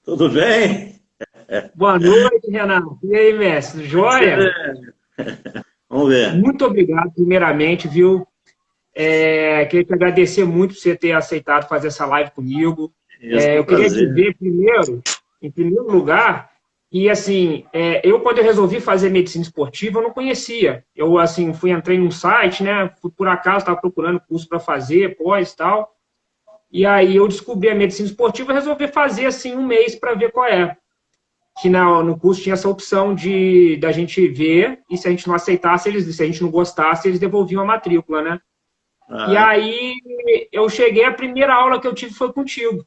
Tudo bem? Boa noite, Renato. E aí, mestre? Joia? Vamos ver. Muito obrigado, primeiramente, viu? Queria te agradecer muito por você ter aceitado fazer essa live comigo. Isso, foi um Eu queria prazer. dizer primeiro, em primeiro lugar, que assim, quando eu resolvi fazer medicina esportiva, eu não conhecia. Eu assim entrei num site, né? Por acaso estava procurando curso para fazer, pós e tal. E aí eu descobri a medicina esportiva e resolvi fazer assim um mês para ver qual é. Que no curso tinha essa opção de da gente ver, e se a gente não aceitasse, se a gente não gostasse, eles devolviam a matrícula, né? E Ah, aí eu cheguei, a primeira aula que eu tive foi contigo.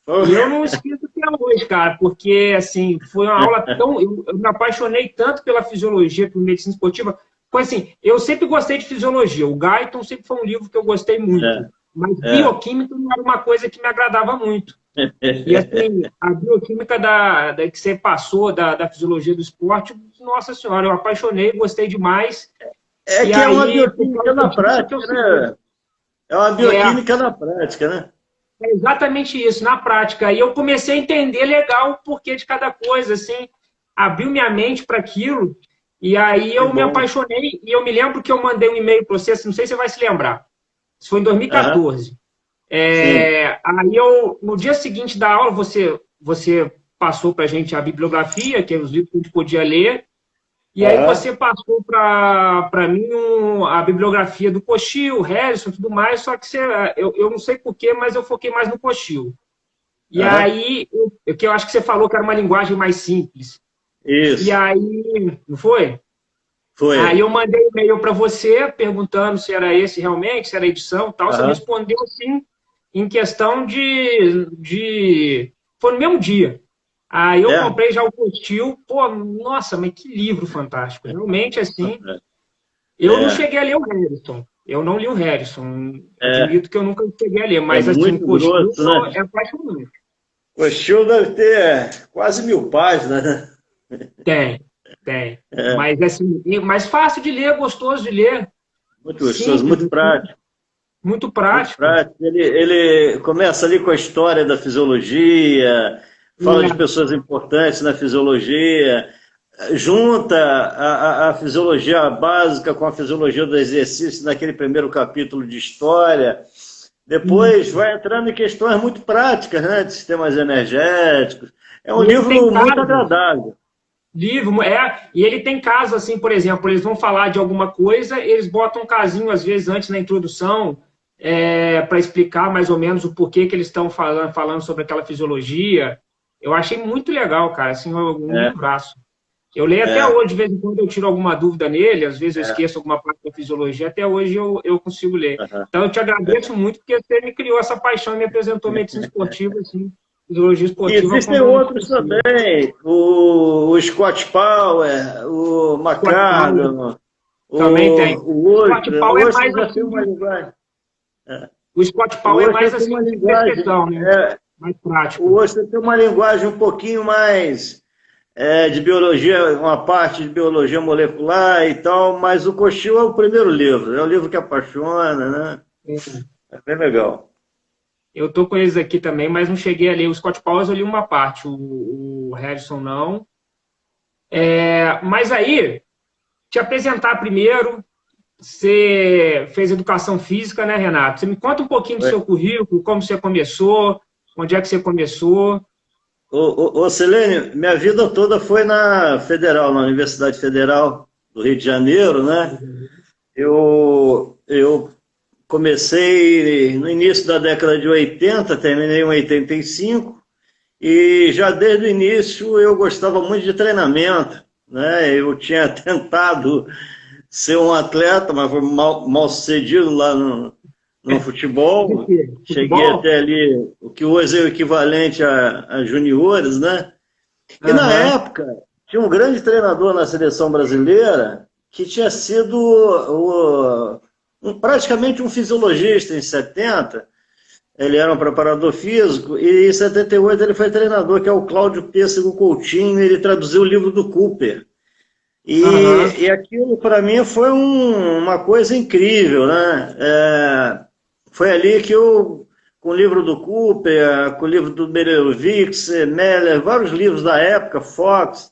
oh, E eu não esqueço até hoje, cara, porque assim, foi uma aula tão. Eu me apaixonei tanto pela fisiologia, pela medicina esportiva. Foi assim, eu sempre gostei de fisiologia. O Guyton sempre foi um livro que eu gostei muito. Mas é. bioquímica não era uma coisa que me agradava muito. E assim, a bioquímica que você passou, da fisiologia do esporte, nossa senhora, eu apaixonei, gostei demais. É E que é uma aí, por bioquímica causa na disso, que eu prática, segui. né? É uma É, bioquímica na prática, né? é exatamente isso, na prática. E eu comecei a entender legal o porquê de cada coisa, assim, abriu minha mente para aquilo. E aí Que eu me bom. apaixonei. E eu me lembro que eu mandei um e-mail para você, assim, não sei se você vai se lembrar. Isso foi em Aham, 2014. sim. Aí no dia seguinte da aula, você passou para a gente a bibliografia, que é os livros que a gente podia ler, e aí Aham, você passou para mim a bibliografia do Cochil, Harrison e tudo mais, só que eu não sei porquê, mas eu foquei mais no Cochil. E aham. aí, que eu acho que você falou que era uma linguagem mais simples. E Isso. aí, não foi? Aí Foi. eu mandei um e-mail para você perguntando se era esse realmente, se era edição e tal. Você me Aham. respondeu assim, em questão de. Foi no mesmo dia. Aí eu É. comprei já o Postil. Pô, nossa, mas que livro fantástico. Realmente, assim, eu não É. cheguei a ler o Harrison. Eu não li o Harrison. É. Admito que eu nunca cheguei a ler, É mas assim, o muito Postil grosso, né? é apaixonante. O show deve ter quase 1000 páginas, né? Tem, tem. É, Mas assim, mais fácil de ler, gostoso de ler, muito gostoso, simples, muito assim, prático. muito Muito prático. prático. Ele começa ali com a história da fisiologia, fala de pessoas importantes na fisiologia, junta a fisiologia básica com a fisiologia do exercício naquele primeiro capítulo de história. Depois Isso. vai entrando em questões muito práticas, né, de sistemas energéticos. É um E ele tem livro muito casos, agradável. e ele tem casos assim, por exemplo, eles vão falar de alguma coisa, eles botam um casinho às vezes antes na introdução, para explicar mais ou menos o porquê que eles estão falando sobre aquela fisiologia. Eu achei muito legal, cara, assim, um É, livraço. Eu leio até é, hoje, de vez em quando eu tiro alguma dúvida nele, às vezes eu é, esqueço alguma parte da fisiologia, até hoje eu consigo ler. aham, Então eu te é. agradeço muito porque você me criou essa paixão e me apresentou medicina esportiva, assim, fisiologia E esportiva existem como eu não outros conhecia. também, o Scott Power, o Scott Paulo McCardle, também tem. o Scott Osher. Paulo O é Osher mais já tem assim uma linguagem. É. o Scott O Paulo é mais Osher tem uma assim de linguagem. interpretação, né? Mais O prático. Osher tem uma linguagem um pouquinho mais de biologia, uma parte de biologia molecular e tal, mas o Cochil é o primeiro livro, é o livro que apaixona, né? É bem legal. Eu tô com eles aqui também, mas não cheguei a ler. O Scott Paulo eu li uma parte, o Harrison não. Mas aí, te apresentar primeiro. Você fez educação física, né, Renato? Você me conta um pouquinho do seu currículo, como você começou, onde é que você começou. Silene, minha vida toda foi na Federal, na Universidade Federal do Rio de Janeiro, né? Eu comecei no início da década de 80, terminei em 85, e já desde o início eu gostava muito de treinamento, né? Eu tinha tentado ser um atleta, mas foi mal sucedido lá no De futebol. quê? Cheguei Futebol? até ali, o que hoje é o equivalente a juniores, né? E na Aham. época, tinha um grande treinador na seleção brasileira que tinha sido praticamente um fisiologista em 70. Ele era um preparador físico e em 78 ele foi treinador, que é o Cláudio Pêssego Coutinho. Ele traduziu o livro do Cooper. Aham. E aquilo para mim foi uma coisa incrível, né? Foi ali que eu com o livro do Cooper, com o livro do Berelowitz, Meller, vários livros da época, Fox.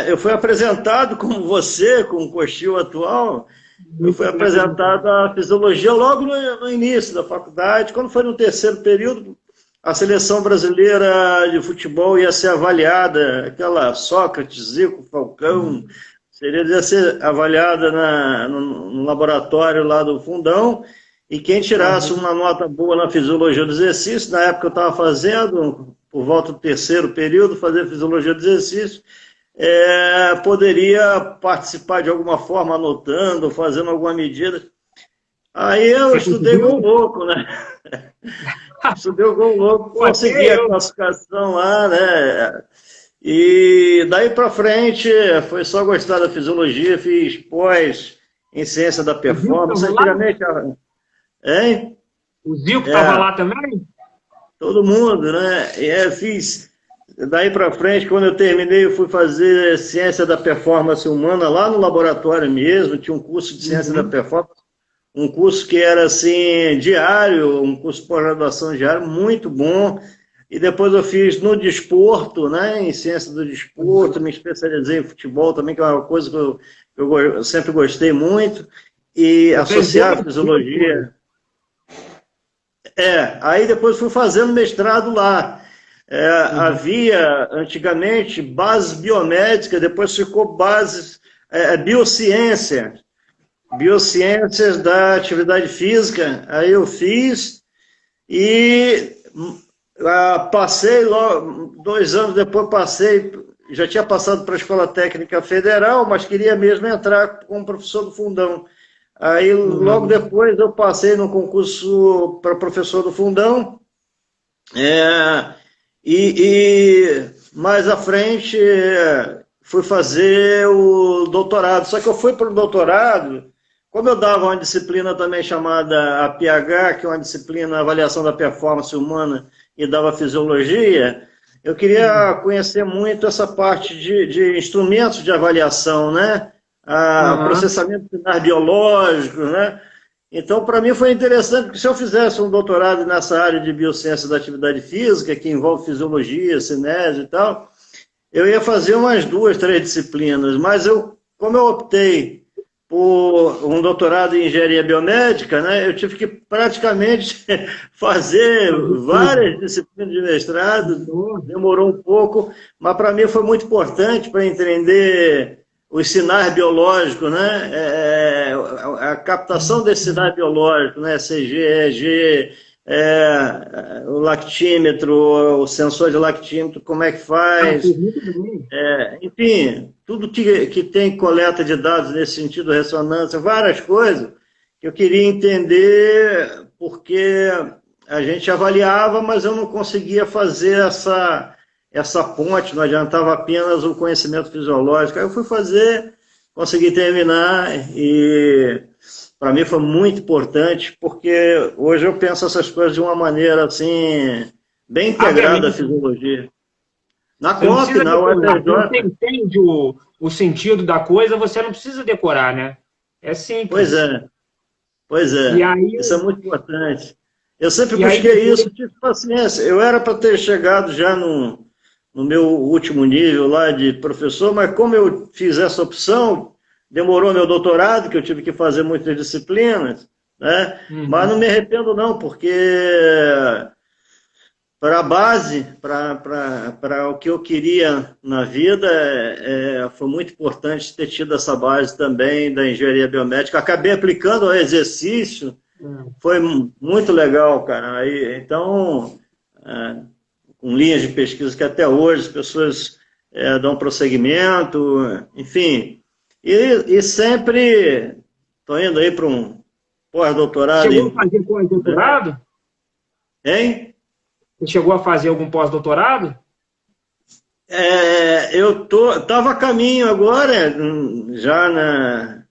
Eu fui apresentado, como você, com o Cochil atual, eu fui apresentado à fisiologia logo no início da faculdade. Quando foi no terceiro período, a seleção brasileira de futebol ia ser avaliada, aquela Sócrates, Zico, Falcão, ia ser avaliada no laboratório lá do Fundão, e quem tirasse uma nota boa na fisiologia do exercício, na época eu estava fazendo, por volta do terceiro período, fazer fisiologia do exercício, poderia participar de alguma forma, anotando, fazendo alguma medida. Aí eu estudei igual louco, né? Estudei igual louco, consegui a classificação lá, né? E daí para frente, foi só gostar da fisiologia, fiz pós em ciência da performance. Antigamente, hein? O Zico estava lá também? Todo mundo, né? Fiz. Daí para frente, quando eu terminei, eu fui fazer ciência da performance humana lá no laboratório mesmo. Tinha um curso de ciência da performance, um curso que era assim, diário, um curso de pós-graduação diário, muito bom. E depois eu fiz no desporto, né? Em ciência do desporto, me especializei em futebol também, que é uma coisa que eu sempre gostei muito. E associar a fisiologia. Aí depois fui fazendo mestrado lá. Havia, antigamente, bases biomédicas, depois ficou bases, biociência, biociências da atividade física. Aí eu fiz e passei, logo, 2 anos depois passei, já tinha passado para a Escola Técnica Federal, mas queria mesmo entrar como professor do Fundão. Aí, logo depois, eu passei no concurso para professor do Fundão, e mais à frente fui fazer o doutorado. Só que eu fui para o doutorado, como eu dava uma disciplina também chamada APH, que é uma disciplina Avaliação da Performance Humana, e dava fisiologia, eu queria conhecer muito essa parte de instrumentos de avaliação, né? Processamento de sinais biológicos, né? Então, para mim foi interessante, porque se eu fizesse um doutorado nessa área de biociência da atividade física, que envolve fisiologia, cinese e tal, eu ia fazer umas 2, 3 disciplinas, mas como eu optei por um doutorado em engenharia biomédica, né, eu tive que praticamente fazer várias disciplinas de mestrado, demorou um pouco, mas para mim foi muito importante para entender os sinais biológicos, né, a captação desses sinais biológicos, né, CG, EG, o lactímetro, o sensor de lactímetro, como é que faz, enfim, tudo que tem coleta de dados nesse sentido, ressonância, várias coisas que eu queria entender, porque a gente avaliava, mas eu não conseguia fazer essa ponte, não adiantava apenas o conhecimento fisiológico. Aí eu fui fazer, consegui terminar, e para mim foi muito importante, porque hoje eu penso essas coisas de uma maneira assim, bem integrada à fisiologia. Na COP, na UFRJ. Você entende o sentido da coisa, você não precisa decorar, né? É simples. Pois é. E aí, isso é muito importante. Eu sempre busquei isso, tive paciência. Eu era para ter chegado já no meu último nível lá de professor, mas como eu fiz essa opção, demorou meu doutorado, que eu tive que fazer muitas disciplinas, né? Mas não me arrependo não, porque para a base, para o que eu queria na vida, foi muito importante ter tido essa base também da engenharia biomédica. Acabei aplicando ao exercício, foi muito legal, cara. Aí, então, com linhas de pesquisa que até hoje as pessoas dão prosseguimento, enfim. E sempre estou indo aí para um pós-doutorado. Chegou a fazer pós-doutorado? Hein? Você chegou a fazer algum pós-doutorado? Eu estava a caminho agora, já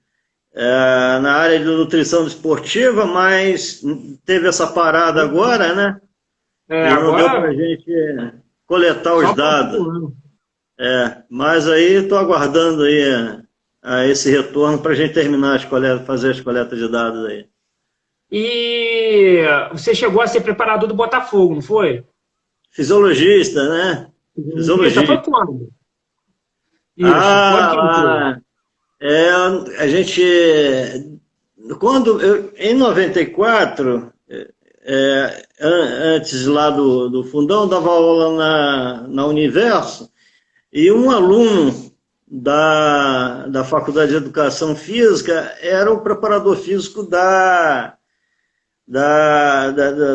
na área de nutrição esportiva, mas teve essa parada agora, né? Não deu para a gente coletar os dados. Mas aí estou aguardando aí esse retorno para a gente terminar fazer as coletas de dados aí. E você chegou a ser preparador do Botafogo, não foi? Fisiologista, né? Isso foi Fisiologista. quando? Isso, quando Ah, que ele foi? lá. É, a gente. Em 94, antes lá do fundão, dava aula na Universo, e um aluno da Faculdade de Educação Física era o preparador físico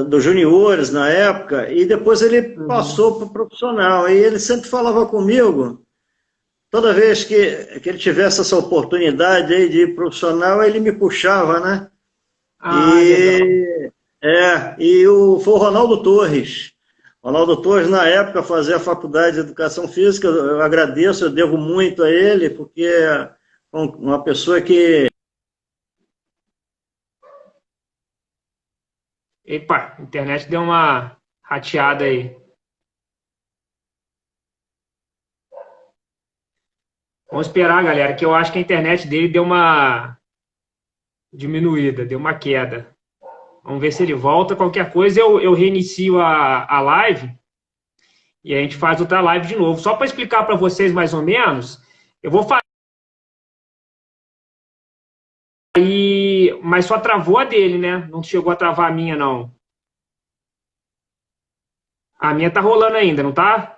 dos juniores na época, e depois ele Uhum. passou para o profissional. E ele sempre falava comigo, toda vez que ele tivesse essa oportunidade aí de ir profissional, ele me puxava, né? Ah, legal. Foi o Ronaldo Torres. Ronaldo Torres, na época, fazia a faculdade de Educação Física. Eu agradeço, eu devo muito a ele, porque é uma pessoa que. Epa, a internet deu uma rateada aí. Vamos esperar, galera, que eu acho que a internet dele deu uma diminuída, deu uma queda. Vamos ver se ele volta. Qualquer coisa, eu reinicio a live e a gente faz outra live de novo. Só para explicar para vocês mais ou menos, eu vou fazer, mas só travou a dele, né? Não chegou a travar a minha, não. A minha tá rolando ainda, não tá?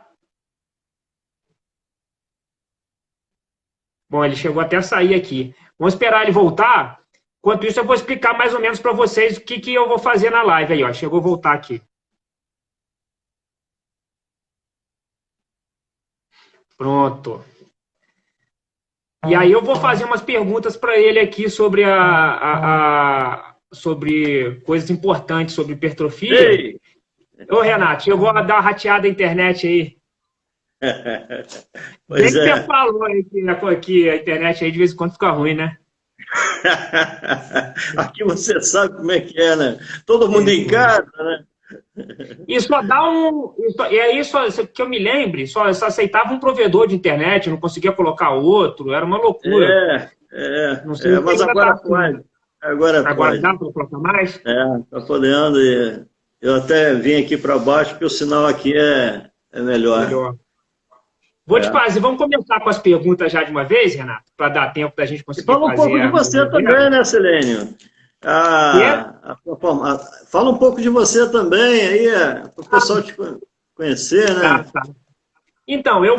Bom, ele chegou até a sair aqui. Vamos esperar ele voltar. Enquanto isso, eu vou explicar mais ou menos para vocês o que eu vou fazer na live aí, ó. Chegou a voltar aqui. Pronto. E aí eu vou fazer umas perguntas para ele aqui sobre sobre coisas importantes sobre hipertrofia. Ei! Ô, Renato, chegou a dar uma rateada na internet aí. Bem Pois que você é. falou aí que a internet aí de vez em quando fica ruim, né? Aqui você sabe como é que é, né? Todo mundo em É. casa, né? E só dá um. E aí, que eu me lembre, só aceitava um provedor de internet, não conseguia colocar outro, era uma loucura. Não sei se Mas ainda tá agora assim. pode. Agora Agora dá pode. para colocar mais? Tá podendo. Eu até vim aqui para baixo, porque o sinal aqui é melhor. Melhor. Vou te É. fazer, vamos começar com as perguntas já de uma vez, Renato, para dar tempo da gente E conseguir fala um fazer pouco de a você reserva. também, né, Silênio? E, Fala um pouco de você também, aí, para o pessoal te conhecer, tá, né? tá. Então, eu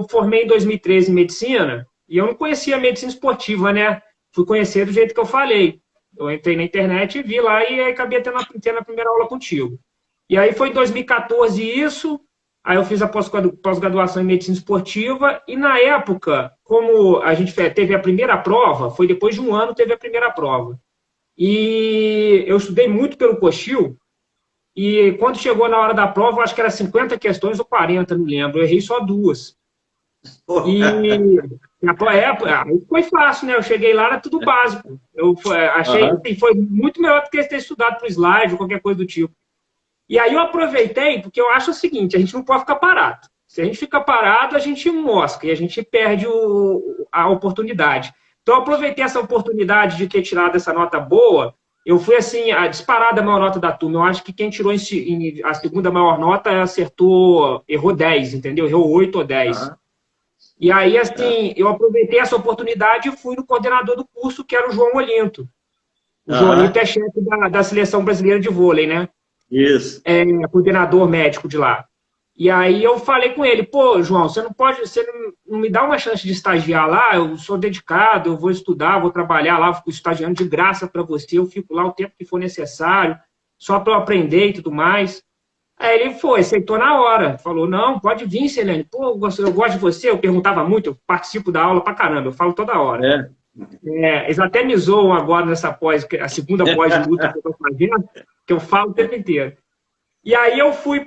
formei em 2013 em medicina e eu não conhecia medicina esportiva, né? Fui conhecer do jeito que eu falei. Eu entrei na internet e vi lá e aí acabei tendo a primeira aula contigo. E aí foi em 2014 isso, aí eu fiz a pós-graduação em medicina esportiva e na época, como a gente teve a primeira prova, foi depois de um ano teve a primeira prova. E eu estudei muito pelo Cochil, e quando chegou na hora da prova, eu acho que era 50 questões ou 40, não lembro. Eu errei só duas. Pô, E aí foi fácil, né? Eu cheguei lá, era tudo básico. Eu achei aham. que foi muito melhor do que ter estudado para o slide ou qualquer coisa do tipo. E aí eu aproveitei, porque eu acho o seguinte: a gente não pode ficar parado. Se a gente fica parado, a gente mosca e a gente perde a oportunidade. Então eu aproveitei essa oportunidade de ter tirado essa nota boa. Eu fui assim, a disparada maior nota da turma. Eu acho que quem tirou a segunda maior nota acertou, errou 10, entendeu? Errou 8 ou 10. Aham. E aí, É. assim, eu aproveitei essa oportunidade e fui no coordenador do curso, que era o João Olinto. O João Olinto Aham. é chefe da seleção brasileira de vôlei, né? Isso. Coordenador médico de lá. E aí eu falei com ele, pô, João, você não me dá uma chance de estagiar lá? Eu sou dedicado, eu vou estudar, vou trabalhar lá, fico estagiando de graça para você, eu fico lá o tempo que for necessário, só para eu aprender e tudo mais. Aí ele foi, aceitou na hora, falou, não, pode vir, Selene, pô, eu gosto de você, eu perguntava muito, eu participo da aula pra caramba, eu falo toda hora. É. Eles até me zoam agora nessa a segunda pós de luta que eu estou fazendo, que eu falo o tempo inteiro. E aí eu fui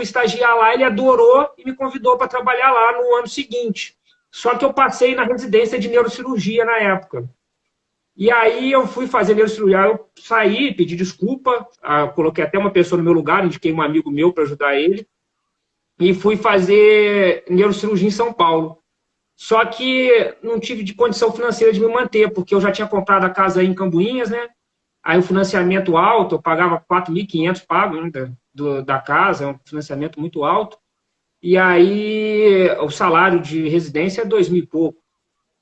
estagiar lá, ele adorou e me convidou para trabalhar lá no ano seguinte. Só que eu passei na residência de neurocirurgia na época. E aí eu fui fazer neurocirurgia, eu saí, pedi desculpa, coloquei até uma pessoa no meu lugar, indiquei um amigo meu para ajudar ele, e fui fazer neurocirurgia em São Paulo. Só que não tive de condição financeira de me manter, porque eu já tinha comprado a casa aí em Cambuinhas, né? aí o financiamento alto, eu pagava 4.500 pago, né, da casa, é um financiamento muito alto, e aí o salário de residência é 2.000 e pouco.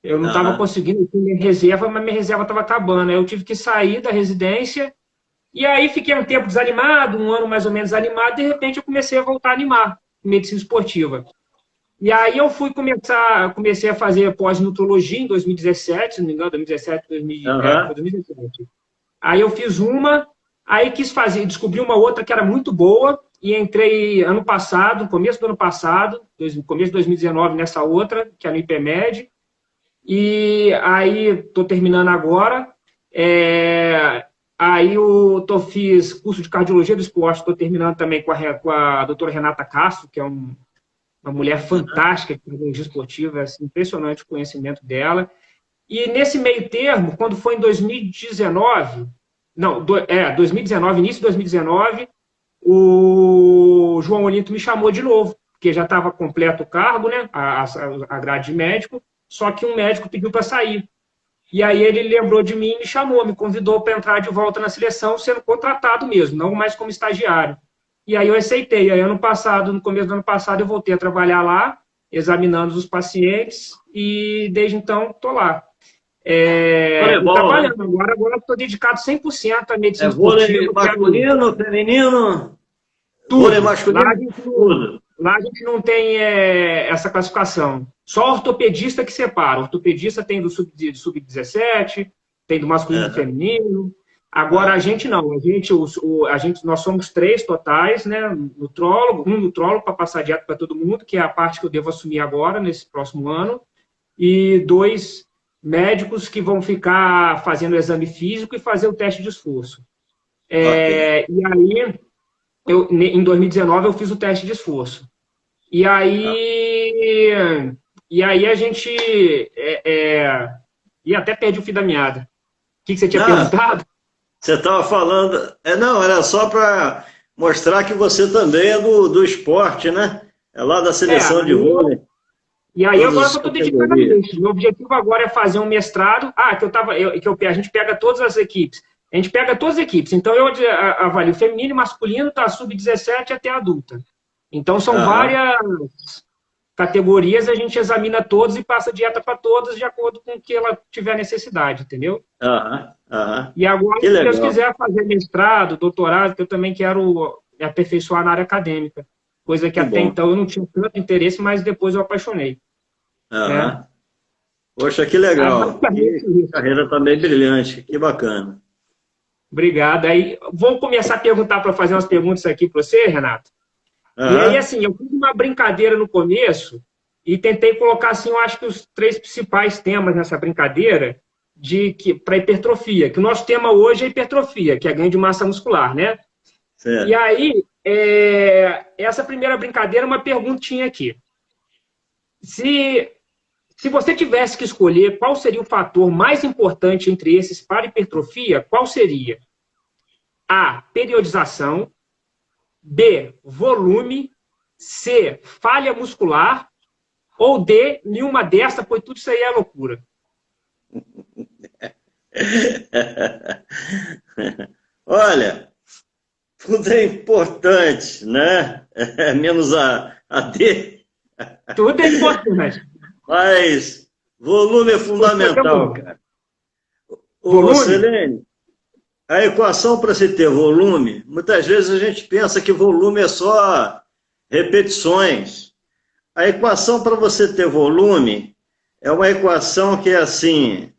Eu não estava Aham. conseguindo ter minha reserva, mas minha reserva estava acabando. Aí eu tive que sair da residência, e aí fiquei um tempo desanimado, um ano mais ou menos desanimado, de repente eu comecei a voltar a animar medicina esportiva. E aí eu comecei a fazer pós-nutrologia em 2017, se não me engano, 2017, 2000, foi Aham. 2017. Aí eu fiz uma, aí quis fazer, descobri uma outra que era muito boa, e entrei ano passado, começo do ano passado, começo de 2019, nessa outra, que é no IPMED, e aí estou terminando agora. Aí fiz curso de cardiologia do esporte, estou terminando também com a doutora Renata Castro, que é uma mulher fantástica de cardiologia esportiva, é assim, impressionante o conhecimento dela. E nesse meio termo, quando foi em 2019, não, 2019, início de 2019, o João Olinto me chamou de novo, porque já estava completo o cargo, né, a grade de médico, só que um médico pediu para sair. E aí ele lembrou de mim e me chamou, me convidou para entrar de volta na seleção, sendo contratado mesmo, não mais como estagiário. E aí eu aceitei. Aí ano passado, no começo do ano passado, eu voltei a trabalhar lá, examinando os pacientes, e desde então estou lá. E Voleibol, né? trabalhando. Agora estou dedicado 100% à É medicina vôlei esportiva. Quero masculino, feminino, vôlei tudo. masculino, tudo. Lá a gente não tem essa classificação. Só ortopedista que separa. Ortopedista tem do sub-17, tem do masculino e do É. feminino. Agora a gente não. Nós somos 3 totais, né? Um nutrólogo para passar dieta para todo mundo, que é a parte que eu devo assumir agora, nesse próximo ano, e 2 médicos que vão ficar fazendo o exame físico e fazer o teste de esforço. Ok. E aí, em 2019, eu fiz o teste de esforço. E aí a gente... E até perdi o fio da meada. O que você tinha Não, perguntado? você estava falando. Não, era só para mostrar que você também é do esporte, né? É lá da seleção de vôlei, E aí todas agora as eu estou dedicado a categorias. isso. Meu objetivo agora é fazer um mestrado. A gente pega todas as equipes. A gente pega todas as equipes. Então eu avalio feminino e masculino, tá sub-17 até adulta. Então são Aham, várias categorias, a gente examina todas e passa dieta para todas de acordo com o que ela tiver necessidade, entendeu? aham, aham. E agora, Que se Deus legal. quiser fazer mestrado, doutorado, que eu também quero me aperfeiçoar na área acadêmica. Coisa que Que até bom. então eu não tinha tanto interesse, mas depois eu apaixonei. Né? Aham. Poxa, que legal. Basicamente Que isso. carreira também brilhante. Que bacana. Obrigado. Aí, vou começar a perguntar para fazer umas perguntas aqui para você, Renato. E aí, Aham. assim, eu fiz uma brincadeira no começo e tentei colocar, assim, eu acho que os 3 principais temas nessa brincadeira para hipertrofia, que o nosso tema hoje é hipertrofia, que é ganho de massa muscular, né? E Certo. aí, essa primeira brincadeira, uma perguntinha aqui. Se você tivesse que escolher qual seria o fator mais importante entre esses para hipertrofia, qual seria? A, periodização, B, volume, C, falha muscular, ou D, nenhuma dessa, pois tudo isso aí é loucura. Olha, tudo é importante, né? Menos a D, Tudo é importante. mas volume é fundamental, Escolhemos cara. Ô, volume? Selene, a equação para se ter volume, muitas vezes a gente pensa que volume é só repetições. A equação para você ter volume é uma equação que é assim,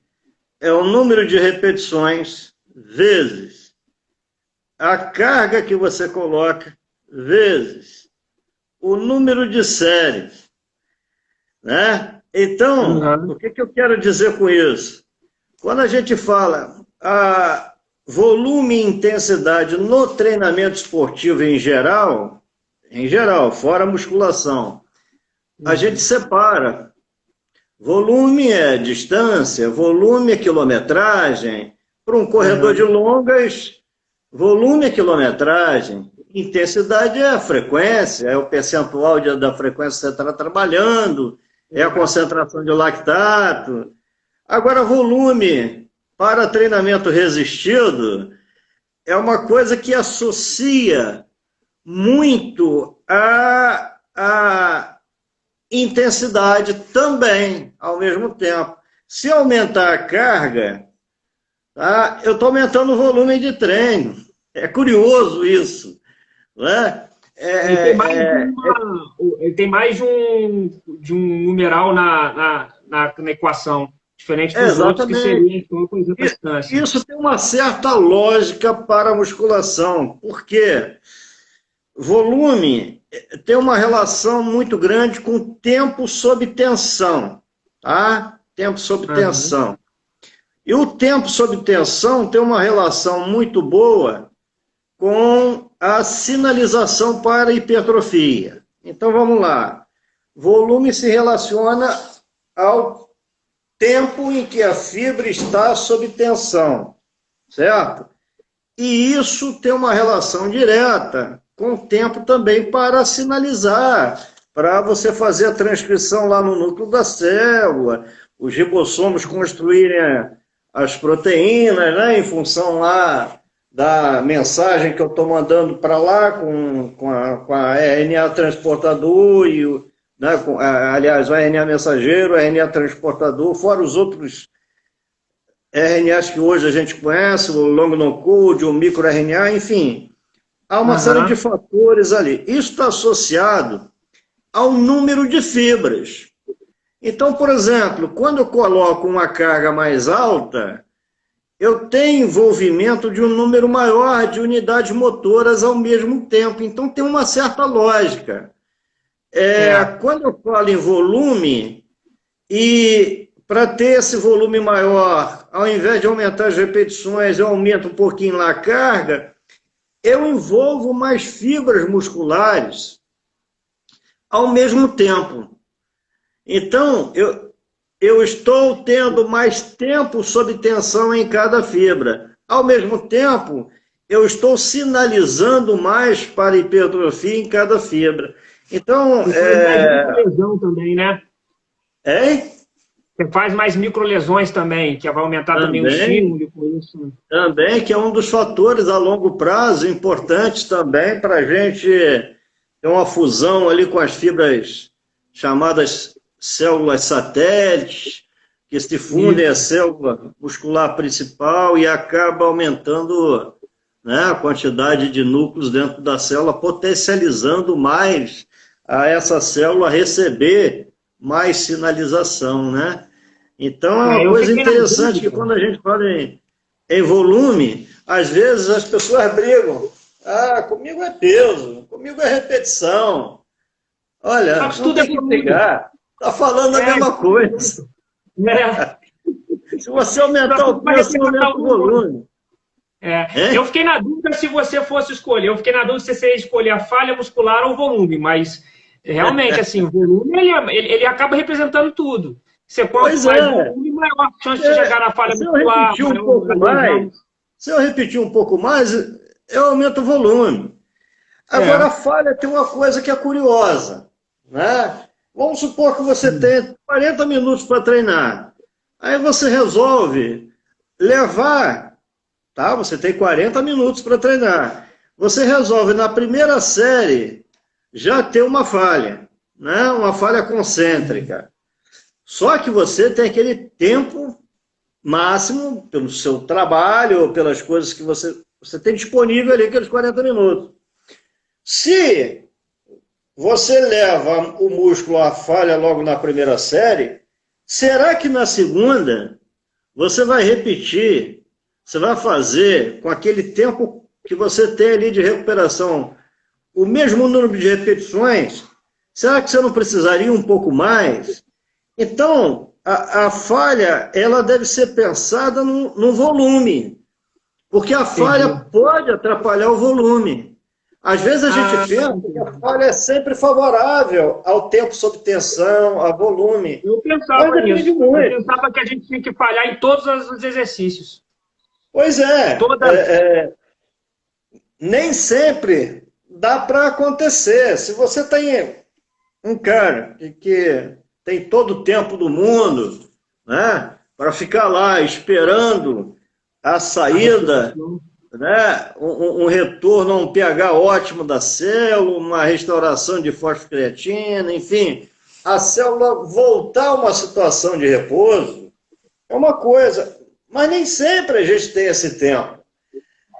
é o número de repetições vezes a carga que você coloca vezes o número de séries, né? Então, o Uhum. que eu quero dizer com isso? Quando a gente fala a volume e intensidade no treinamento esportivo em geral, fora a musculação, a gente Uhum. separa. Volume é distância, volume é quilometragem. Para um corredor de Uhum. longas, volume é quilometragem. Intensidade é a frequência, é o percentual da frequência que você está trabalhando, é a Exato. concentração de lactato. Agora, volume para treinamento resistido é uma coisa que associa muito a intensidade também, ao mesmo tempo. Se aumentar a carga, tá, eu estou aumentando o volume de treino. É curioso isso, né? Ele tem mais de um numeral na equação, diferente dos outros, que seria então a coisa da distância. Isso tem uma certa lógica para a musculação, porque volume tem uma relação muito grande com tempo sob tensão, tá? Tempo sob tensão. E o tempo sob tensão tem uma relação muito boa com a sinalização para hipertrofia. Então, vamos lá. Volume se relaciona ao tempo em que a fibra está sob tensão, certo? E isso tem uma relação direta com o tempo também para sinalizar, para você fazer a transcrição lá no núcleo da célula, os ribossomos construírem as proteínas, né, em função lá da mensagem que eu estou mandando para lá com a RNA transportador, né, aliás, o RNA mensageiro, o RNA transportador, fora os outros RNAs que hoje a gente conhece, o long non-code, o microRNA, enfim, há uma série de fatores ali. Isso está associado ao número de fibras. Então, por exemplo, quando eu coloco uma carga mais alta, eu tenho envolvimento de um número maior de unidades motoras ao mesmo tempo. Então, tem uma certa lógica. Quando eu falo em volume, e para ter esse volume maior, ao invés de aumentar as repetições, eu aumento um pouquinho lá a carga, eu envolvo mais fibras musculares ao mesmo tempo. Então, eu estou tendo mais tempo sob tensão em cada fibra. Ao mesmo tempo, eu estou sinalizando mais para hipertrofia em cada fibra. Então, mais microlesão também, né? Hein? Você faz mais microlesões também, que vai aumentar também o estímulo com isso. Também, que é um dos fatores a longo prazo importantes também para a gente ter uma fusão ali com as fibras chamadas células satélites, que se fundem à célula muscular principal e acaba aumentando, né, a quantidade de núcleos dentro da célula, potencializando mais a essa célula receber mais sinalização, né? Então, é uma coisa interessante que quando a gente fala em volume, às vezes as pessoas brigam. Ah, comigo é peso, comigo é repetição. Olha, não tem que brigar. Está falando a mesma coisa. Se você aumentar o peso, você aumenta o volume. Eu fiquei na dúvida se você fosse escolher. Eu fiquei na dúvida se você ia escolher a falha muscular ou o volume, mas realmente, assim, o volume ele acaba representando tudo. Você pode mais volume, maior a chance de chegar na falha muscular. Se eu repetir um pouco mais, eu aumento o volume. Agora, a falha tem uma coisa que é curiosa, né? Vamos supor que você tem 40 minutos para treinar. Aí você resolve levar, tá? Você tem 40 minutos para treinar. Você resolve, na primeira série, já ter uma falha, né? Uma falha concêntrica. Só que você tem aquele tempo máximo, pelo seu trabalho, pelas coisas que você tem disponível ali, aqueles 40 minutos. Se você leva o músculo à falha logo na primeira série, será que na segunda você vai repetir, você vai fazer com aquele tempo que você tem ali de recuperação o mesmo número de repetições? Será que você não precisaria um pouco mais? Então, a falha ela deve ser pensada no volume, porque a falha pode atrapalhar o volume. Às vezes a gente pensa que a falha é sempre favorável ao tempo sob tensão, ao volume. Eu pensava nisso. Eu pensava que a gente tinha que falhar em todos os exercícios. Pois nem sempre dá para acontecer. Se você tem um cara que tem todo o tempo do mundo, né, para ficar lá esperando a saída né, um retorno a um pH ótimo da célula, uma restauração de fosfocreatina, enfim, a célula voltar a uma situação de repouso é uma coisa, mas nem sempre a gente tem esse tempo.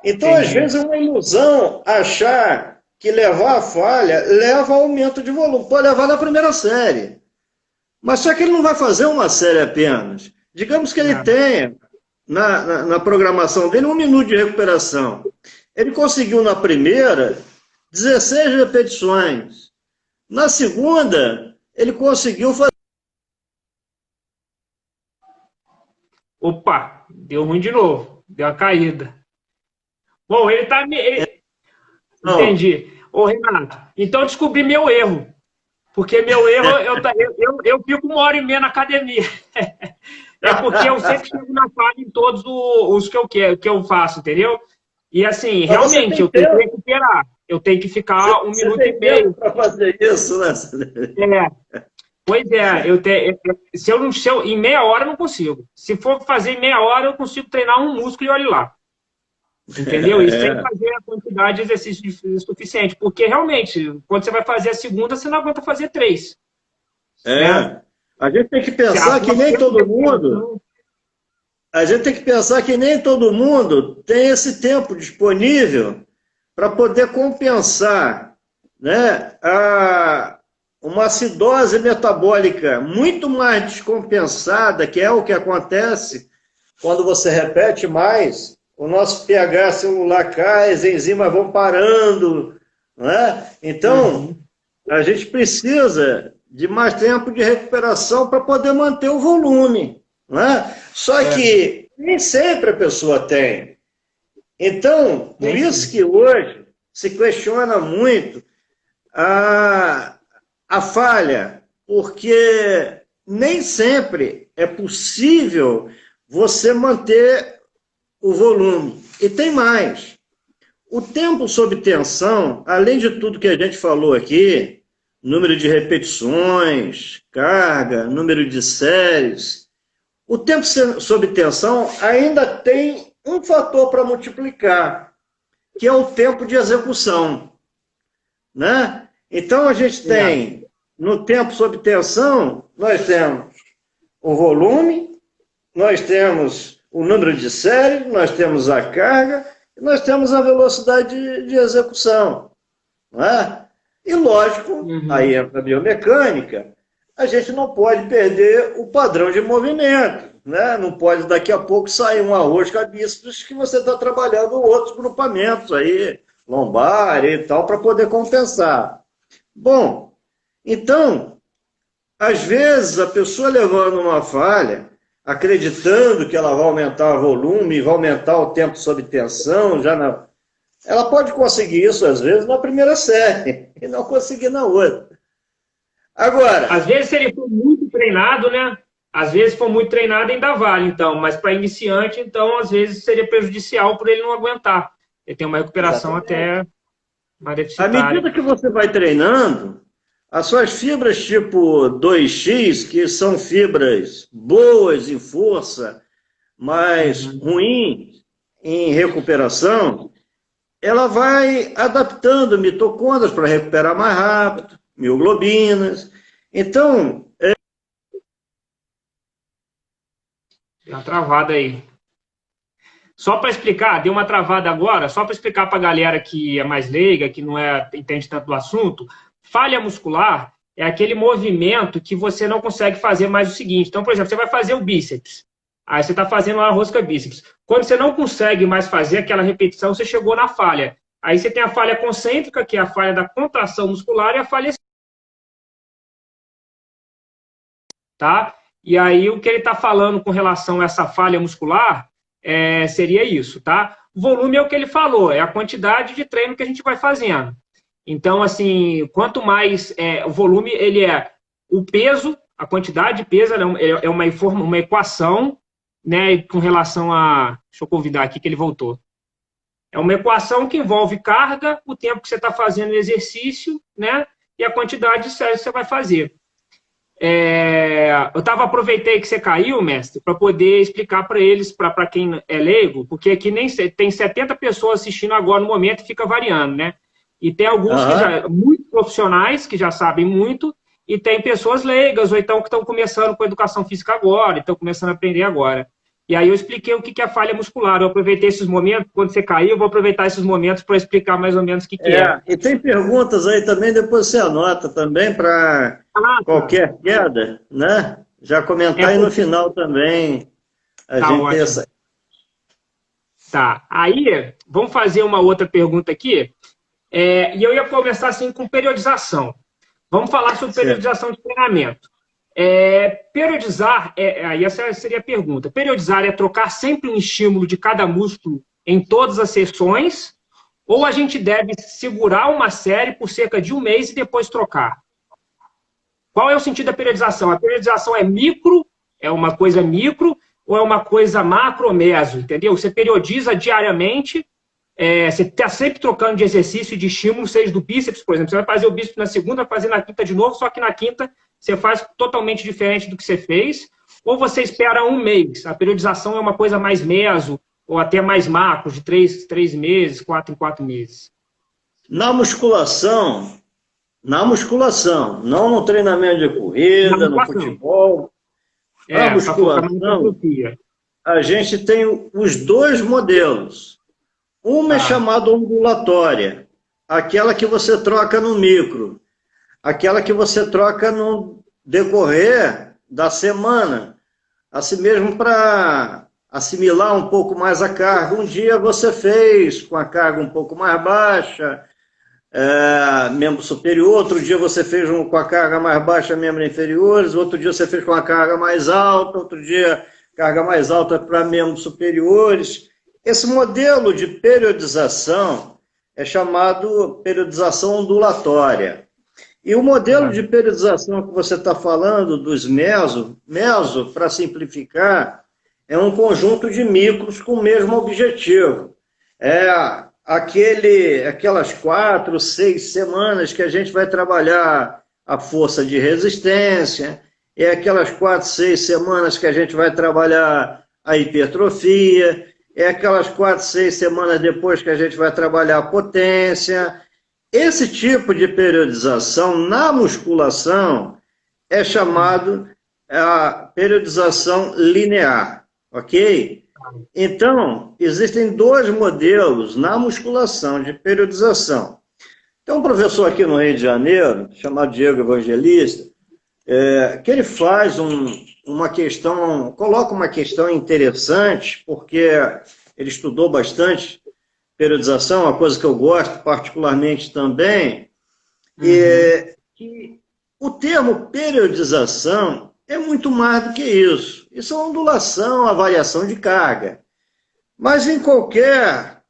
Então, às vezes, é uma ilusão achar que levar a falha leva ao aumento de volume. Pode levar na primeira série. Mas só que ele não vai fazer uma série apenas. Digamos que ele tenha na programação dele 1 minuto de recuperação. Ele conseguiu na primeira 16 repetições. Na segunda, ele conseguiu fazer. Opa, deu ruim de novo. Deu uma caída. Bom, ele tá... Entendi. Ô, Renato, então eu descobri meu erro. Porque meu erro, eu fico 1h30 na academia. É porque eu sempre chego na falha em todos os que eu faço, entendeu? E assim, Mas realmente, eu tenho que recuperar. Eu tenho que ficar 1 minuto e meio. Para fazer isso, né? Pois é, em meia hora eu não consigo. Se for fazer em meia hora, eu consigo treinar um músculo e olhe lá. Entendeu? E sem fazer a quantidade de exercício suficiente. Porque realmente, quando você vai fazer a segunda, você não aguenta fazer 3. Né? A gente tem que pensar que nem todo mundo. A gente tem que pensar que nem todo mundo tem esse tempo disponível para poder compensar, né, uma acidose metabólica muito mais descompensada, que é o que acontece quando você repete mais. O nosso pH celular cai, as enzimas vão parando, né? Então, a gente precisa de mais tempo de recuperação para poder manter o volume, né? Só que nem sempre a pessoa tem. Então, por isso que hoje se questiona muito a falha, porque nem sempre é possível você manter o volume. E tem mais. O tempo sob tensão, além de tudo que a gente falou aqui, número de repetições, carga, número de séries, o tempo sob tensão ainda tem um fator para multiplicar, que é o tempo de execução, né? Então, a gente tem, no tempo sob tensão, nós temos o volume, nós temos o número de séries, nós temos a carga, e nós temos a velocidade de execução. Não é? E, lógico, aí entra a biomecânica, a gente não pode perder o padrão de movimento. Né? Não pode daqui a pouco sair uma rosca bíceps que você está trabalhando outros grupamentos aí, lombar e tal, para poder compensar. Bom, então, às vezes a pessoa levando uma falha, acreditando que ela vai aumentar o volume, vai aumentar o tempo sob tensão, ela pode conseguir isso, às vezes, na primeira série, e não conseguir na outra. Agora... Às vezes, se ele for muito treinado, né? Às vezes, se for muito treinado, ainda vale, então. Mas para iniciante, então, às vezes, seria prejudicial por ele não aguentar. Ele tem uma recuperação até mais deficitária. À medida que você vai treinando, as suas fibras tipo 2x, que são fibras boas em força, mas ruins em recuperação, ela vai adaptando mitocôndrias para recuperar mais rápido, mioglobinas. Então... Deu uma travada aí. Só para explicar, deu uma travada agora, só para explicar para a galera que é mais leiga, que não entende tanto do assunto, falha muscular é aquele movimento que você não consegue fazer mais o seguinte. Então, por exemplo, você vai fazer o bíceps, aí você está fazendo a rosca bíceps. Quando você não consegue mais fazer aquela repetição, você chegou na falha. Aí você tem a falha concêntrica, que é a falha da contração muscular, e a falha... Tá? E aí, o que ele está falando com relação a essa falha muscular seria isso, tá? O volume é o que ele falou, é a quantidade de treino que a gente vai fazendo. Então, assim, quanto mais o volume, ele é o peso, a quantidade de peso é uma equação, né, com relação a... Deixa eu convidar aqui que ele voltou. É uma equação que envolve carga, o tempo que você está fazendo o exercício, né, e a quantidade de séries que você vai fazer. Aproveitei que você caiu, mestre, para poder explicar para eles, para quem é leigo, porque aqui tem 70 pessoas assistindo agora no momento e fica variando, né? E tem alguns que Aham. já, muito profissionais, que já sabem muito, e tem pessoas leigas, ou então que estão começando com educação física agora, estão começando a aprender agora. E aí eu expliquei o que é falha muscular. Eu aproveitei esses momentos, quando você caiu, eu vou aproveitar esses momentos para explicar mais ou menos o que é. E tem perguntas aí também, depois você anota também para Ah, tá. qualquer queda, né? Já É, comentar aí no final também a tá gente tem ótimo. essa. Tá. Aí, vamos fazer uma outra pergunta aqui. E eu ia começar assim com periodização. Vamos falar sobre Certo. periodização de treinamento. Periodizar, aí essa seria a pergunta. Periodizar é trocar sempre um estímulo de cada músculo em todas as sessões, ou a gente deve segurar uma série por cerca de um mês e depois trocar? Qual é o sentido da periodização? A periodização é micro, é uma coisa micro, ou é uma coisa macro ou meso, entendeu? Você periodiza diariamente, você está sempre trocando de exercício e de estímulo, seja do bíceps, por exemplo. Você vai fazer o bíceps na segunda, vai fazer na quinta de novo, só que na quinta você faz totalmente diferente do que você fez. Ou você espera um mês. A periodização é uma coisa mais meso, ou até mais macro, de 3 meses, 4 em 4 meses. Na musculação, não no treinamento de Na corrida, no musculação. futebol, a Para focar na musculação, hipertrofia. a gente tem os dois modelos. Uma é Tá. chamada ondulatória, aquela que você troca no micro, aquela que você troca no decorrer da semana, assim mesmo para assimilar um pouco mais a carga. Um dia você fez com a carga um pouco mais baixa, membro superior, outro dia você fez com a carga mais baixa, membros inferiores, outro dia você fez com a carga mais alta, outro dia carga mais alta para membros superiores. Esse modelo de periodização é chamado periodização ondulatória. E o modelo de periodização que você está falando, dos meso, para simplificar, é um conjunto de micros com o mesmo objetivo. É aquelas 4, 6 semanas que a gente vai trabalhar a força de resistência, é aquelas 4, 6 semanas que a gente vai trabalhar a hipertrofia, é aquelas 4, 6 semanas depois que a gente vai trabalhar a potência. Esse tipo de periodização na musculação é chamado a periodização linear, ok? Então, existem dois modelos na musculação de periodização. Tem um professor aqui no Rio de Janeiro, chamado Diego Evangelista, que ele faz uma questão, coloca uma questão interessante, porque ele estudou bastante periodização, uma coisa que eu gosto particularmente também, que o termo periodização é muito mais do que isso. Isso é uma ondulação, a variação de carga. Mas em qualquer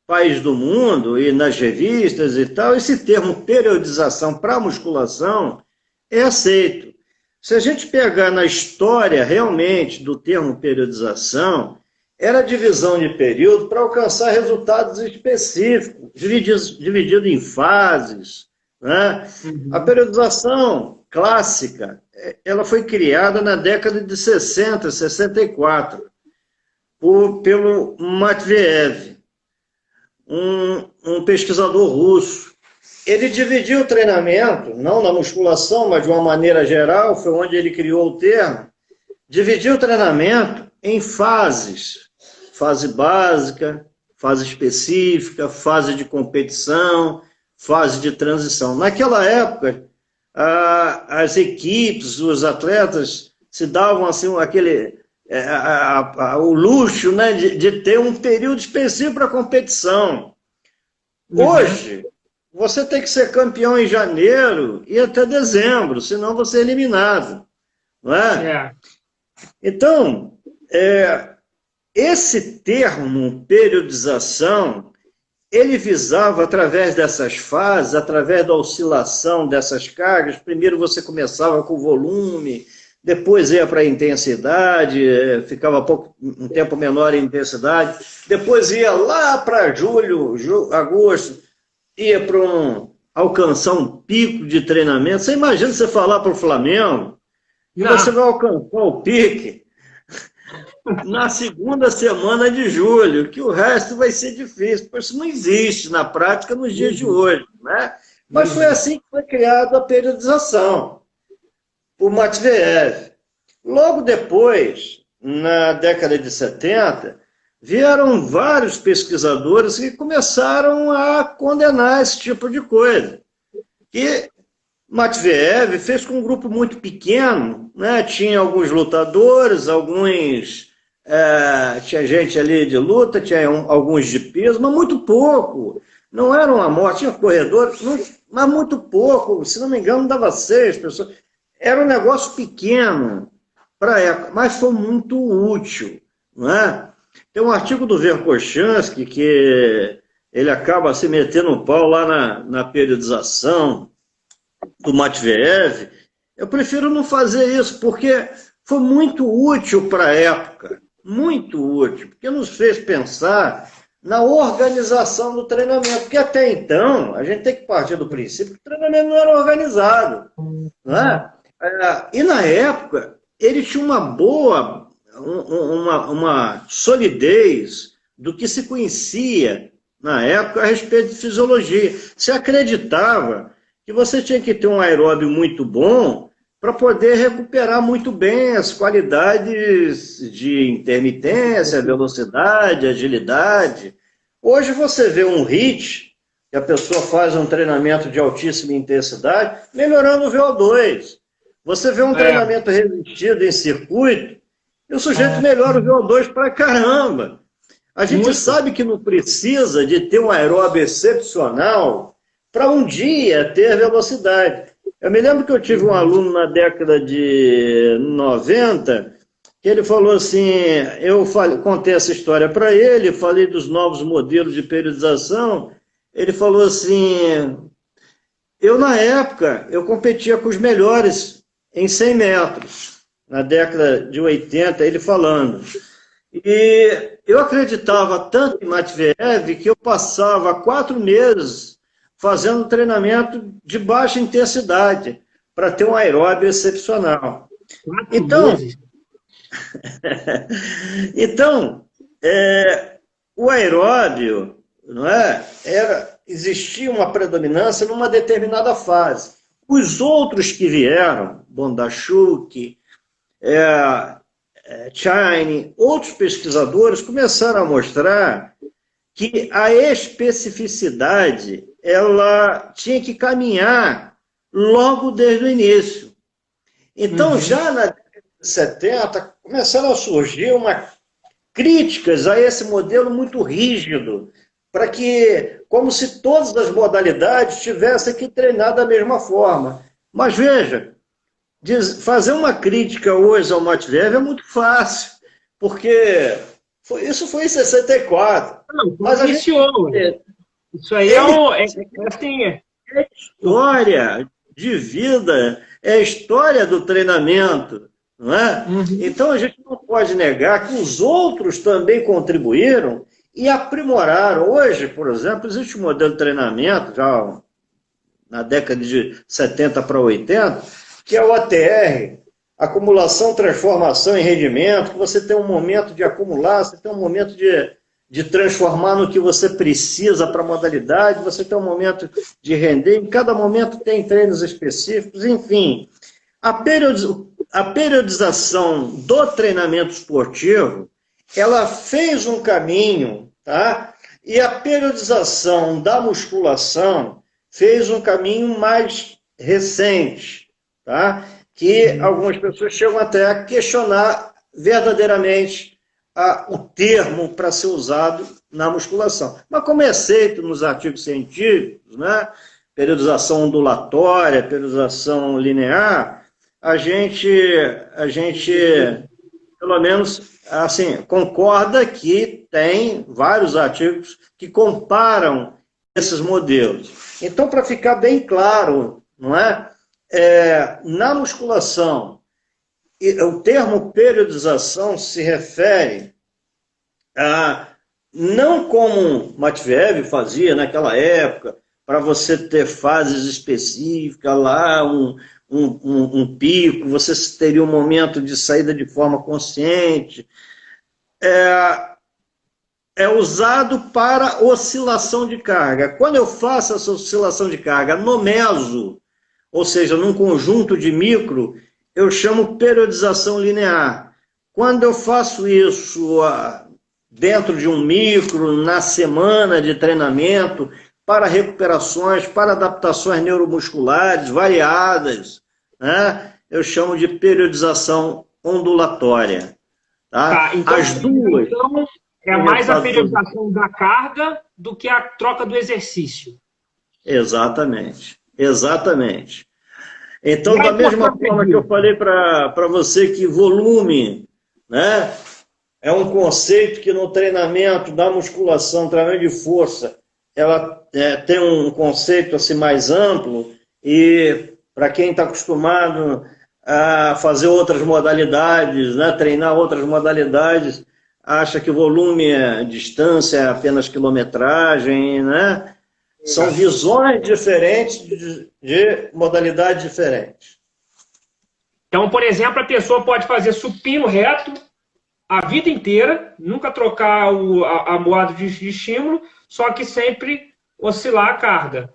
país do mundo, e nas revistas e tal, esse termo periodização para musculação é aceito. Se a gente pegar na história realmente do termo periodização, era divisão de período para alcançar resultados específicos, dividido em fases, né? A periodização clássica, ela foi criada na década de 60, 64, pelo Matveev, um pesquisador russo. Ele dividiu o treinamento, não na musculação, mas de uma maneira geral, foi onde ele criou o termo, dividiu o treinamento em fases. Fase básica, fase específica, fase de competição, fase de transição. Naquela época, as equipes, os atletas se davam assim, o luxo, né, de ter um período específico para competição. Hoje, você tem que ser campeão em janeiro e até dezembro, senão você é eliminado. Não é? Então, esse termo, periodização, ele visava, através dessas fases, através da oscilação dessas cargas, primeiro você começava com volume, depois ia para a intensidade, ficava um tempo menor em intensidade, depois ia lá para julho, agosto, ia para alcançar um pico de treinamento. Você imagina você falar para o Flamengo, que você vai alcançar o pique na segunda semana de julho, que o resto vai ser difícil, porque isso não existe na prática nos dias de hoje, né? Mas foi assim que foi criada a periodização, por Matveev. Logo depois, na década de 70, vieram vários pesquisadores que começaram a condenar esse tipo de coisa. E Matveev fez com um grupo muito pequeno, né? Tinha alguns lutadores, tinha gente ali de luta, tinha alguns de peso, mas muito pouco. Não era uma morte, tinha corredores, mas muito pouco. Se não me engano, dava 6 pessoas. Era um negócio pequeno para a época, mas foi muito útil, não é? Tem um artigo do Verkhoshansky que ele acaba se metendo no pau lá na periodização do Matveev. Eu prefiro não fazer isso, porque foi muito útil para a época, muito útil, porque nos fez pensar na organização do treinamento, porque até então a gente tem que partir do princípio que o treinamento não era organizado, não é? E na época ele tinha uma solidez do que se conhecia na época a respeito de fisiologia. Se acreditava que você tinha que ter um aeróbio muito bom para poder recuperar muito bem as qualidades de intermitência, velocidade, agilidade. Hoje você vê um HIIT, que a pessoa faz um treinamento de altíssima intensidade, melhorando o VO2. Você vê um treinamento resistido em circuito, e o sujeito melhora o VO2 pra caramba. A gente sabe que não precisa de ter um aeróbio excepcional para um dia ter velocidade. Eu me lembro que eu tive um aluno na década de 90, que ele falou assim, contei essa história para ele, falei dos novos modelos de periodização, ele falou assim, na época, eu competia com os melhores em 100 metros, na década de 80, ele falando. E eu acreditava tanto em Matveev que eu passava 4 meses fazendo treinamento de baixa intensidade para ter um aeróbio excepcional. Então, o aeróbio, não é? Existia uma predominância numa determinada fase. Os outros que vieram, Bondachuk, Chine, outros pesquisadores começaram a mostrar que a especificidade ela tinha que caminhar logo desde o início. Então, já na década de 70, começaram a surgir críticas a esse modelo muito rígido, para que, como se todas as modalidades tivessem que treinar da mesma forma. Mas veja, fazer uma crítica hoje ao Matveev é muito fácil, porque isso foi em 64. Não, mas a gente... Isso aí é história de vida, é a história do treinamento, não é? Então a gente não pode negar que os outros também contribuíram e aprimoraram. Hoje, por exemplo, existe um modelo de treinamento, já na década de 70 para 80, que é o ATR, acumulação, transformação e rendimento, que você tem um momento de acumular, você tem um momento de transformar no que você precisa para a modalidade, você tem um momento de render, em cada momento tem treinos específicos, enfim. A periodização do treinamento esportivo, ela fez um caminho, tá? E a periodização da musculação fez um caminho mais recente, tá? Que algumas pessoas chegam até a questionar verdadeiramente o termo para ser usado na musculação. Mas como é aceito nos artigos científicos, né? Periodização ondulatória, periodização linear, a gente pelo menos assim, concorda que tem vários artigos que comparam esses modelos. Então, para ficar bem claro, não é? Na musculação, o termo periodização se refere a, não como Matveev fazia naquela época, para você ter fases específicas lá, um pico, você teria um momento de saída de forma consciente. É usado para oscilação de carga. Quando eu faço essa oscilação de carga no meso, ou seja, num conjunto de micro, eu chamo periodização linear. Quando eu faço isso dentro de um micro, na semana de treinamento, para recuperações, para adaptações neuromusculares variadas, né? Eu chamo de periodização ondulatória. Tá? Então, as duas. Então, é mais a periodização da carga do que a troca do exercício. Exatamente, exatamente. Então, da mesma forma que eu falei para você que volume, né, é um conceito que no treinamento da musculação, treinamento de força, ela tem um conceito assim mais amplo e para quem está acostumado a fazer outras modalidades, né, treinar outras modalidades, acha que volume é distância, é apenas quilometragem, né? São visões diferentes de modalidades diferentes. Então, por exemplo, a pessoa pode fazer supino reto a vida inteira, nunca trocar a moado de estímulo, só que sempre oscilar a carga.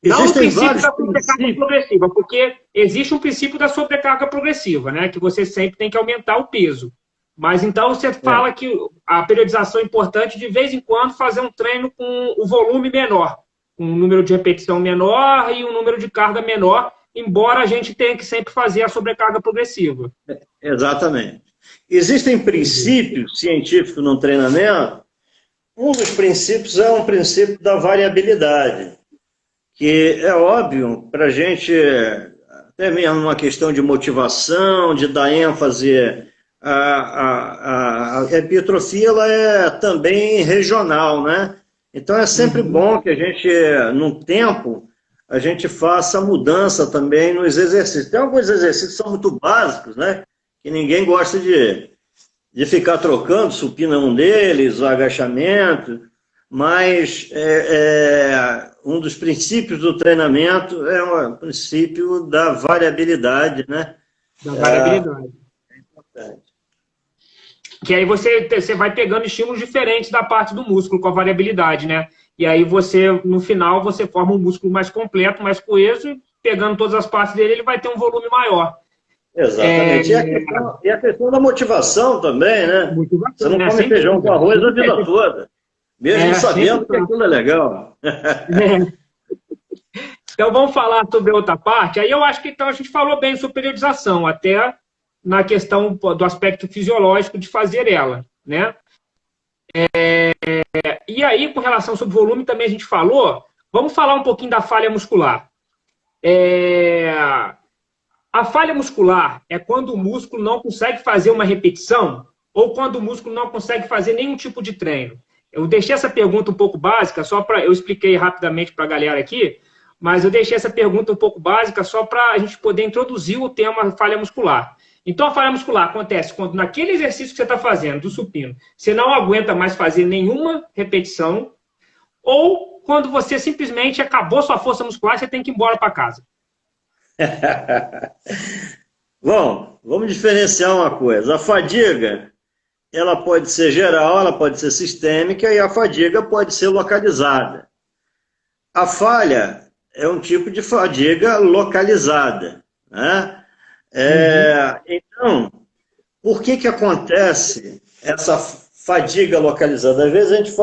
Não o princípio da sobrecarga progressiva, porque existe um princípio da sobrecarga progressiva, né? Que você sempre tem que aumentar o peso. Mas então você fala que a periodização é importante de vez em quando fazer um treino com o volume menor, com um número de repetição menor e um número de carga menor, embora a gente tenha que sempre fazer a sobrecarga progressiva. Exatamente. Existem princípios científicos no treinamento. Um dos princípios é um princípio da variabilidade, que é óbvio para a gente, até mesmo uma questão de motivação, de dar ênfase. A hipertrofia ela é também regional, né? Então é sempre bom que a gente, num tempo, a gente faça mudança também nos exercícios. Tem alguns exercícios que são muito básicos, né? Que ninguém gosta de ficar trocando, supino é um deles, o agachamento, mas um dos princípios do treinamento é o princípio da variabilidade, né? Da variabilidade. É importante. Que aí você vai pegando estímulos diferentes da parte do músculo com a variabilidade, né? E aí você, no final, você forma um músculo mais completo, mais coeso, e pegando todas as partes dele, ele vai ter um volume maior. Exatamente. E a questão da motivação também, né? Motivação, você não come feijão com arroz a vida toda, mesmo sabendo que aquilo é legal. Então vamos falar sobre outra parte. Aí eu acho que então, a gente falou bem sobre periodização, até na questão do aspecto fisiológico de fazer ela, né? E aí, com relação sobre volume, também a gente falou, vamos falar um pouquinho da falha muscular. A falha muscular é quando o músculo não consegue fazer uma repetição ou quando o músculo não consegue fazer nenhum tipo de treino. Eu deixei essa pergunta um pouco básica, eu expliquei rapidamente para a galera aqui, mas eu deixei essa pergunta um pouco básica só para a gente poder introduzir o tema falha muscular. Então, a falha muscular acontece quando naquele exercício que você está fazendo, do supino, você não aguenta mais fazer nenhuma repetição, ou quando você simplesmente acabou sua força muscular e você tem que ir embora para casa. Bom, vamos diferenciar uma coisa. A fadiga, ela pode ser geral, ela pode ser sistêmica e a fadiga pode ser localizada. A falha é um tipo de fadiga localizada, né? Então, por que acontece essa fadiga localizada? Às vezes a gente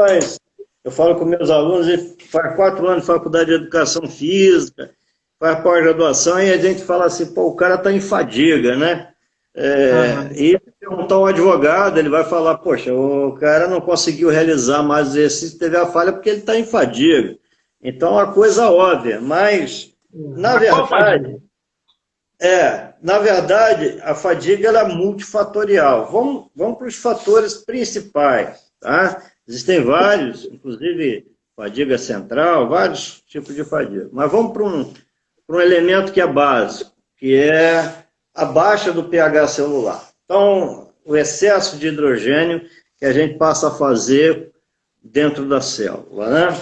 eu falo com meus alunos, ele faz 4 anos de faculdade de educação física, faz pós-graduação e a gente fala assim, pô, o cara está em fadiga, né? E perguntar ao advogado, ele vai falar, poxa, o cara não conseguiu realizar mais exercício, teve a falha porque ele está em fadiga. Então é uma coisa óbvia, mas na verdade, a fadiga ela é multifatorial. Vamos para os fatores principais, tá? Existem vários, inclusive fadiga central, vários tipos de fadiga. Mas vamos para um elemento que é básico, que é a baixa do pH celular. Então, o excesso de hidrogênio que a gente passa a fazer dentro da célula, né?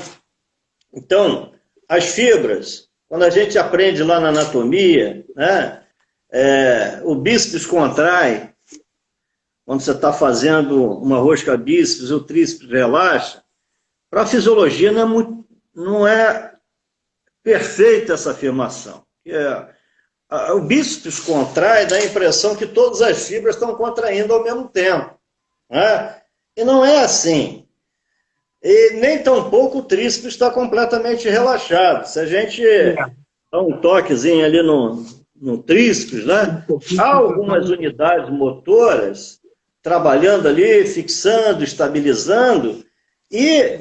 Então, as fibras, quando a gente aprende lá na anatomia, né, o bíceps contrai, quando você está fazendo uma rosca bíceps, o tríceps relaxa. Para a fisiologia não é perfeita essa afirmação. O bíceps contrai, dá a impressão que todas as fibras estão contraindo ao mesmo tempo, né? E não é assim. E nem tampouco o tríceps está completamente relaxado. Se a gente dá um toquezinho ali no tríceps, né? Há algumas unidades motoras trabalhando ali, fixando, estabilizando, e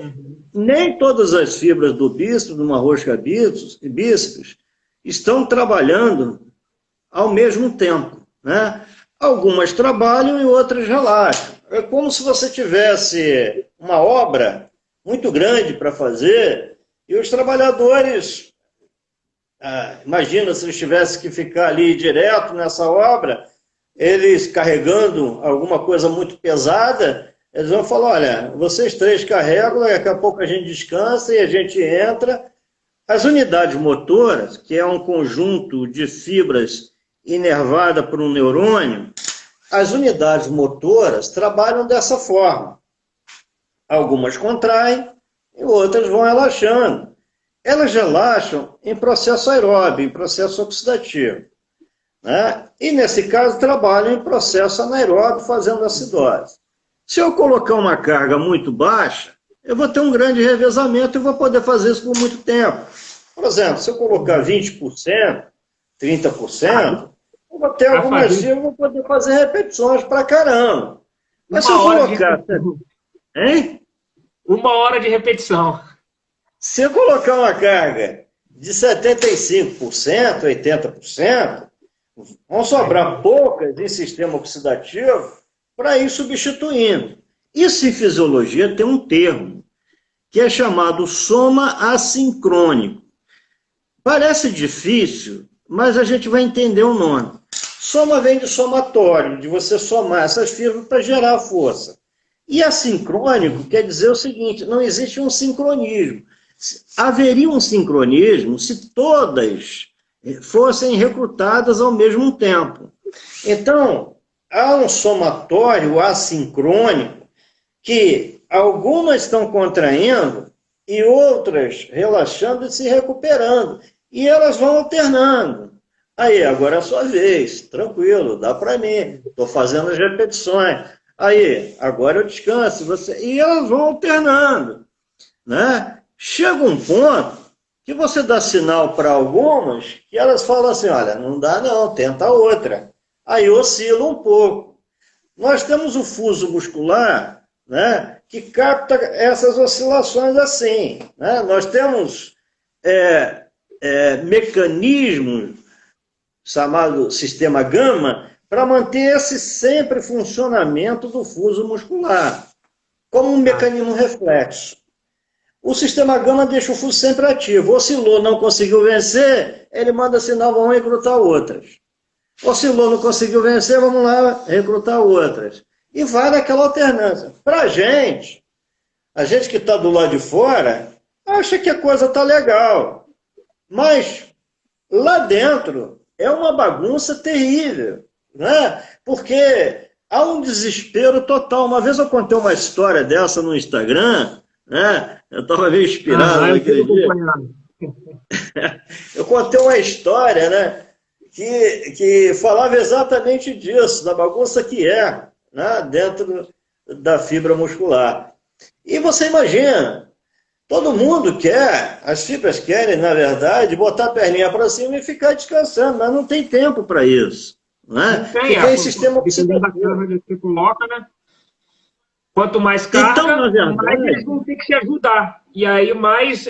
nem todas as fibras do bíceps, de uma rosca bíceps, estão trabalhando ao mesmo tempo, né? Algumas trabalham e outras relaxam. É como se você tivesse uma obra muito grande para fazer e os trabalhadores, imagina se eles tivessem que ficar ali direto nessa obra, eles carregando alguma coisa muito pesada, eles vão falar, olha, vocês três carregam, daqui a pouco a gente descansa e a gente entra. As unidades motoras, que é um conjunto de fibras inervada por um neurônio, as unidades motoras trabalham dessa forma. Algumas contraem e outras vão relaxando. Elas relaxam em processo aeróbio, em processo oxidativo, né? E, nesse caso, trabalham em processo anaeróbio, fazendo acidose. Se eu colocar uma carga muito baixa, eu vou ter um grande revezamento e vou poder fazer isso por muito tempo. Por exemplo, se eu colocar 20%, 30%, eu vou ter algumas fibras, eu vou poder fazer repetições pra caramba. Mas se eu colocar... Hein? 1 hora de repetição. Se eu colocar uma carga de 75%, 80%, vão sobrar poucas em sistema oxidativo para ir substituindo. Isso em fisiologia tem um termo, que é chamado soma assincrônico. Parece difícil, mas a gente vai entender o nome. Soma vem de somatório, de você somar essas fibras para gerar força. E assincrônico quer dizer o seguinte, não existe um sincronismo. Haveria um sincronismo se todas fossem recrutadas ao mesmo tempo. Então, há um somatório assincrônico que algumas estão contraindo e outras relaxando e se recuperando. E elas vão alternando. Aí, agora é a sua vez, tranquilo, dá para mim, estou fazendo as repetições. Aí, agora eu descanso. E elas vão alternando, né? Chega um ponto que você dá sinal para algumas que elas falam assim, olha, não dá não, tenta outra. Aí oscila um pouco. Nós temos o fuso muscular, né, que capta essas oscilações assim, né? Nós temos mecanismos, chamado sistema gama, para manter esse sempre funcionamento do fuso muscular, como um mecanismo reflexo. O sistema gama deixa o fuso sempre ativo. Oscilou, não conseguiu vencer, ele manda sinal, vamos recrutar outras. Oscilou, não conseguiu vencer, vamos lá recrutar outras. E vai naquela alternância. Para a gente que está do lado de fora, acha que a coisa está legal. Mas lá dentro é uma bagunça terrível, né? Porque há um desespero total. Uma vez eu contei uma história dessa no Instagram, né? Eu estava meio inspirado naquele dia. Eu contei uma história, né? Que falava exatamente disso, da bagunça que é, né? Dentro da fibra muscular. E você imagina, todo mundo quer, as fibras querem, na verdade, botar a perninha para cima e ficar descansando, mas não tem tempo para isso. Né? Porque é sistema oxidativo que você coloca, né? Quanto mais carga, então, mais eles vão ter que se ajudar. E aí mais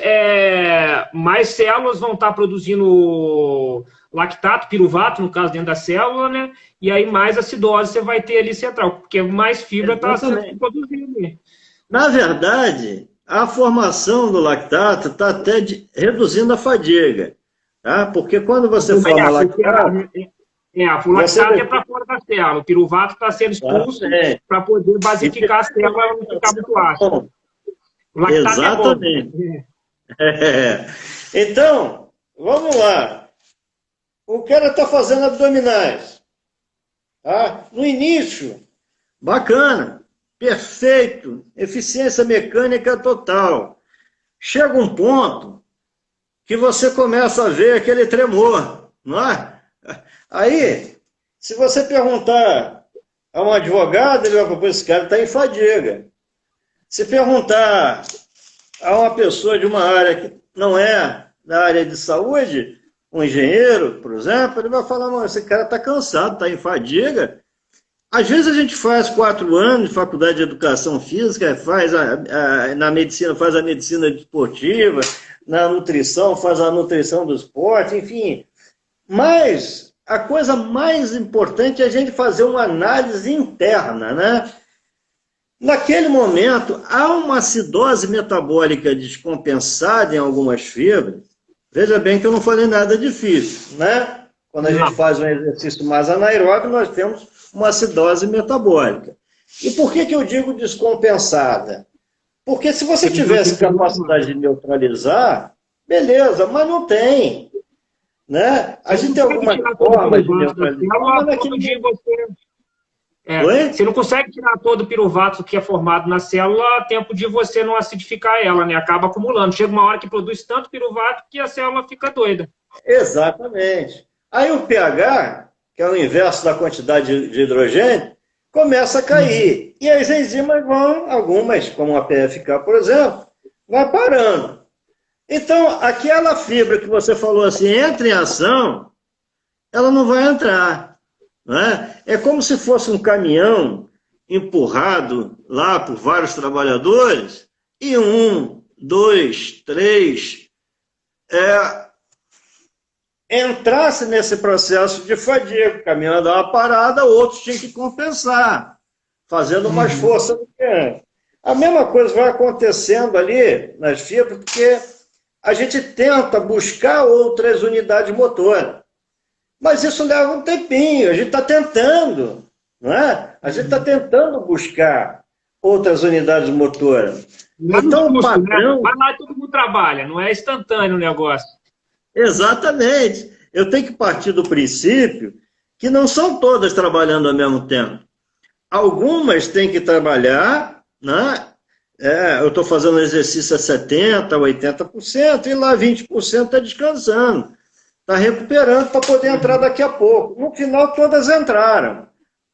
células vão estar produzindo lactato, piruvato, no caso, dentro da célula, né? E aí mais acidose você vai ter ali central, porque mais fibra está sendo produzida. Na verdade, a formação do lactato está até reduzindo a fadiga. Tá? Porque quando você forma lactato... o lactato é para fora da célula, o piruvato está sendo expulso para poder basificar a célula e não ficar muito ácida. O lactato é bom. Exatamente. É. Então, vamos lá. O cara está fazendo abdominais. Tá? No início, bacana, perfeito, eficiência mecânica total. Chega um ponto que você começa a ver aquele tremor, não é? Aí, se você perguntar a um advogado, ele vai falar, esse cara está em fadiga. Se perguntar a uma pessoa de uma área que não é da área de saúde, um engenheiro, por exemplo, ele vai falar, não, esse cara está cansado, está em fadiga. Às vezes a gente faz 4 anos de faculdade de educação física, faz na medicina faz a medicina desportiva, na nutrição faz a nutrição do esporte, enfim. Mas a coisa mais importante é a gente fazer uma análise interna, né? Naquele momento, há uma acidose metabólica descompensada em algumas fibras. Veja bem que eu não falei nada difícil, né? Quando a gente faz um exercício mais anaeróbio, nós temos uma acidose metabólica. E por que eu digo descompensada? Porque se você tivesse capacidade de neutralizar, beleza, mas não tem. Né? A gente tem alguma forma de neutralizar, você não consegue tirar todo o piruvato que é formado na célula a tempo de você não acidificar ela, né? Acaba acumulando. Chega uma hora que produz tanto piruvato que a célula fica doida. Exatamente. Aí o pH, que é o inverso da quantidade de hidrogênio, começa a cair. E as enzimas vão, algumas, como a PFK, por exemplo, vai parando. Então, aquela fibra que você falou assim, entra em ação, ela não vai entrar. Né? É como se fosse um caminhão empurrado lá por vários trabalhadores e 1, 2, 3 entrasse nesse processo de fadiga. O caminhão dá uma parada, outros tinham que compensar, fazendo mais força do que antes. A mesma coisa vai acontecendo ali nas fibras, porque a gente tenta buscar outras unidades motoras. Mas isso leva um tempinho, a gente está tentando, não é? A gente está tentando buscar outras unidades motoras. Então, o padrão... Mas lá todo mundo trabalha, não é instantâneo o negócio. Exatamente. Eu tenho que partir do princípio que não são todas trabalhando ao mesmo tempo. Algumas têm que trabalhar, né? Eu estou fazendo exercício a 70%, 80%, e lá 20% está descansando. Está recuperando para poder entrar daqui a pouco. No final, todas entraram.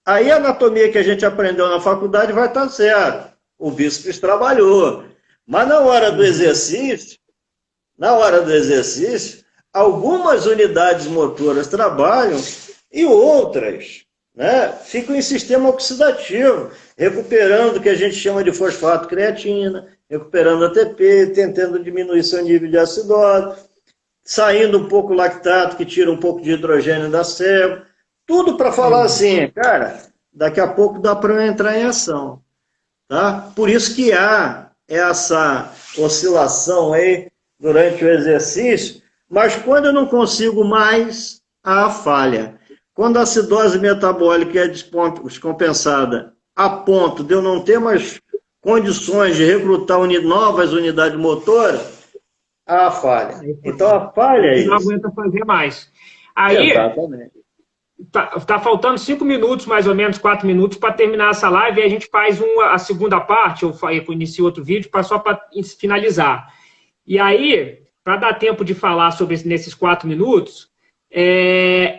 Aí a anatomia que a gente aprendeu na faculdade vai estar certo. O bíceps trabalhou. Mas na hora do exercício, algumas unidades motoras trabalham e outras, né, ficam em sistema oxidativo, recuperando o que a gente chama de fosfato creatina, recuperando ATP, tentando diminuir seu nível de acidose, saindo um pouco lactato, que tira um pouco de hidrogênio da célula, tudo para falar assim, cara, daqui a pouco dá para eu entrar em ação. Tá? Por isso que há essa oscilação aí durante o exercício, mas quando eu não consigo mais, há a falha. Quando a acidose metabólica é descompensada a ponto de eu não ter mais condições de recrutar novas unidades motoras, a falha. Então, a falha é isso. Não aguenta fazer mais. Aí, tá faltando 5 minutos, mais ou menos, 4 minutos, para terminar essa live, e a gente faz a segunda parte, eu inicio outro vídeo, só para finalizar. E aí, para dar tempo de falar sobre nesses 4 minutos,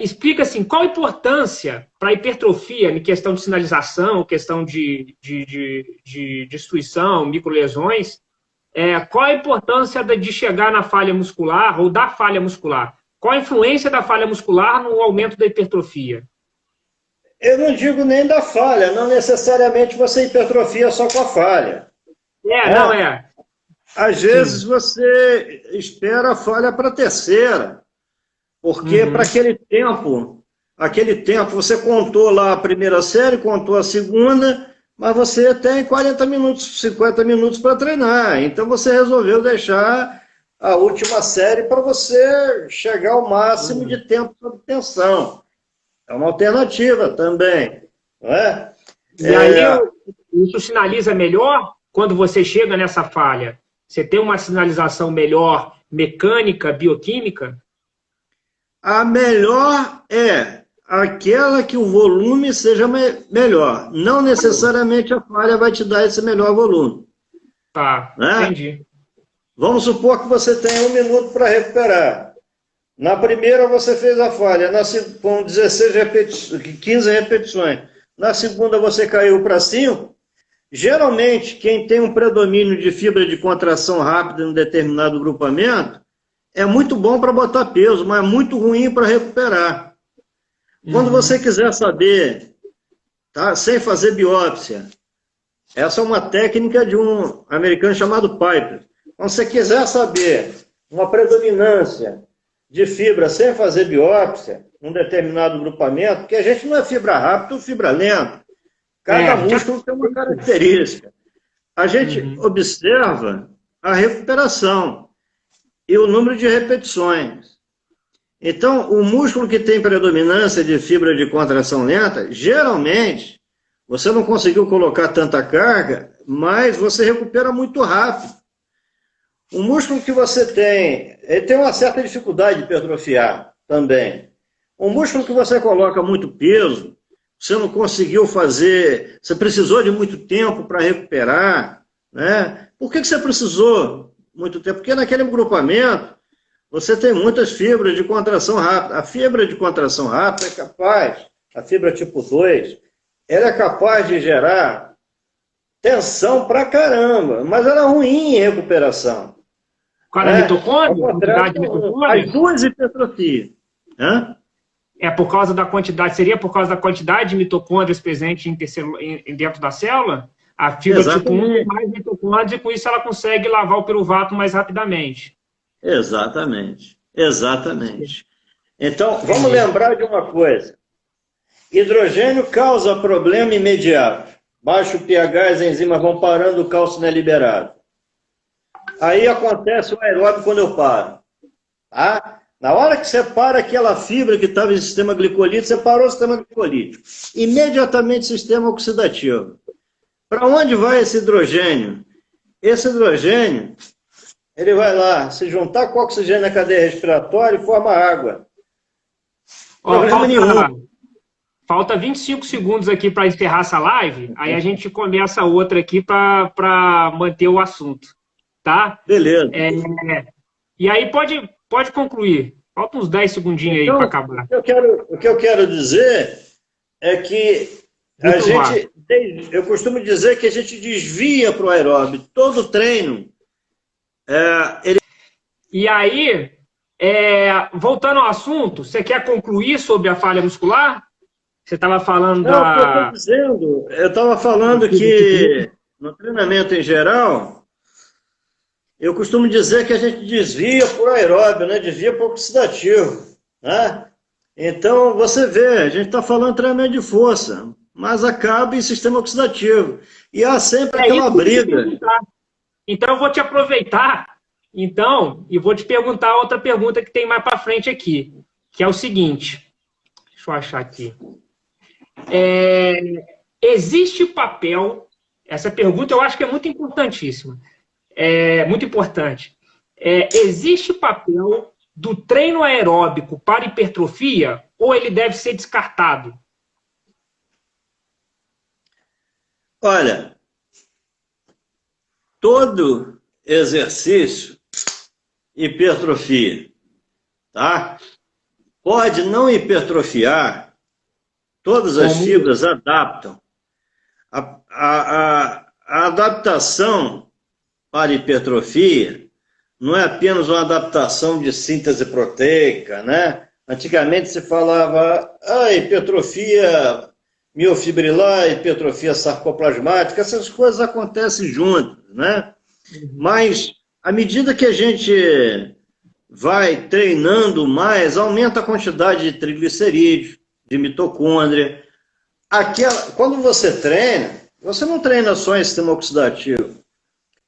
explica assim, qual a importância para a hipertrofia, em questão de sinalização, questão de destruição, microlesões, qual a importância de chegar na falha muscular ou da falha muscular? Qual a influência da falha muscular no aumento da hipertrofia? Eu não digo nem da falha, não necessariamente você hipertrofia só com a falha. Não é. Às vezes você espera a falha para a terceira, porque para aquele tempo você contou lá a primeira série, contou a segunda, mas você tem 40 minutos, 50 minutos para treinar. Então você resolveu deixar a última série para você chegar ao máximo de tempo sob tensão. É uma alternativa também, não é? E aí isso sinaliza melhor quando você chega nessa falha, você tem uma sinalização melhor mecânica, bioquímica? A melhor é aquela que o volume seja melhor. Não necessariamente a falha vai te dar esse melhor volume. Tá, né? entendi. Vamos supor que você tem 1 minuto para recuperar. Na primeira você fez a falha, com 15 repetições. Na segunda você caiu para 5. Geralmente, quem tem um predomínio de fibra de contração rápida em um determinado grupamento, é muito bom para botar peso, mas é muito ruim para recuperar. Quando você quiser saber, tá, sem fazer biópsia, essa é uma técnica de um americano chamado Piper. Quando você quiser saber uma predominância de fibra sem fazer biópsia, num determinado grupamento, porque a gente não é fibra rápida ou fibra lenta. Cada músculo tem uma característica. A gente observa a recuperação e o número de repetições. Então, o músculo que tem predominância de fibra de contração lenta, geralmente, você não conseguiu colocar tanta carga, mas você recupera muito rápido. O músculo que você tem, ele tem uma certa dificuldade de hipertrofiar também. O músculo que você coloca muito peso, você não conseguiu fazer, você precisou de muito tempo para recuperar, né? Por que você precisou muito tempo? Porque naquele grupamento, você tem muitas fibras de contração rápida. A fibra de contração rápida é capaz, a fibra tipo 2, ela é capaz de gerar tensão pra caramba, mas ela é ruim em recuperação. Por causa da mitocôndria? Quantidade de mitocôndria? As duas hipertrofias. É por causa da quantidade, seria por causa da quantidade de mitocôndrias presentes dentro da célula? A fibra tipo 1 é mais mitocôndria e com isso ela consegue lavar o piruvato mais rapidamente. Exatamente, exatamente. Então, vamos lembrar de uma coisa. Hidrogênio causa problema imediato. Baixo pH, as enzimas vão parando, o cálcio não é liberado. Aí acontece o aeróbio quando eu paro. Tá? Na hora que você para aquela fibra que estava em sistema glicolítico, você parou o sistema glicolítico. Imediatamente sistema oxidativo. Para onde vai esse hidrogênio? Esse hidrogênio, ele vai lá se juntar com o oxigênio na cadeia respiratória e forma água. Falta 25 segundos aqui para encerrar essa live, aí a gente começa outra aqui para manter o assunto, tá? Beleza. E aí pode concluir. Falta uns 10 segundinhos aí para acabar. O que eu quero dizer é que eu costumo dizer que a gente desvia para o aeróbio. Todo treino, E aí, voltando ao assunto, você quer concluir sobre a falha muscular? Você estava falando eu estava falando que no treinamento em geral, eu costumo dizer que a gente desvia por aeróbio, né? Desvia por oxidativo, né? Então, você vê, a gente está falando de treinamento de força, mas acaba em sistema oxidativo. E há sempre aquela briga. Então, eu vou te aproveitar, e vou te perguntar outra pergunta que tem mais para frente aqui, que é o seguinte. Deixa eu achar aqui. Existe papel, essa pergunta eu acho que é muito importantíssima, muito importante. Existe papel do treino aeróbico para hipertrofia ou ele deve ser descartado? Olha, todo exercício hipertrofia, tá? Pode não hipertrofiar. Todas as fibras adaptam. A adaptação para hipertrofia não é apenas uma adaptação de síntese proteica, né? Antigamente se falava hipertrofia miofibrilar, hipertrofia sarcoplasmática, essas coisas acontecem juntas, né? Mas, à medida que a gente vai treinando mais, aumenta a quantidade de triglicerídeos, de mitocôndria. Quando você treina, você não treina só em sistema oxidativo.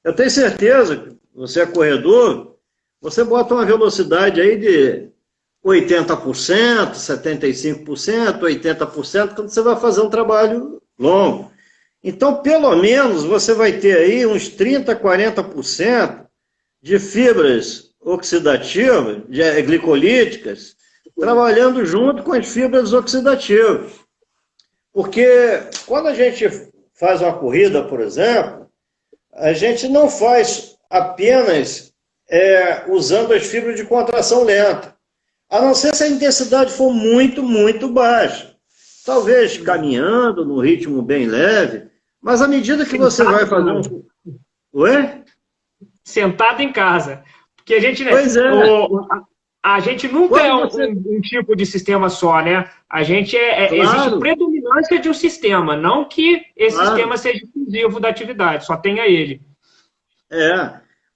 Eu tenho certeza que você é corredor, você bota uma velocidade aí de 80%, 75%, 80%, quando você vai fazer um trabalho longo. Então, pelo menos, você vai ter aí uns 30%, 40% de fibras oxidativas, glicolíticas, trabalhando junto com as fibras oxidativas. Porque quando a gente faz uma corrida, por exemplo, a gente não faz apenas usando as fibras de contração lenta, a não ser se a intensidade for muito, muito baixa. Talvez caminhando, num ritmo bem leve, mas à medida que você vai fazer um... Ué? Sentado em casa. Porque a gente, né? Pois é. A gente nunca é um tipo de sistema só, né? A gente Claro. Existe predominância de um sistema, não que esse sistema seja exclusivo da atividade, só tenha ele.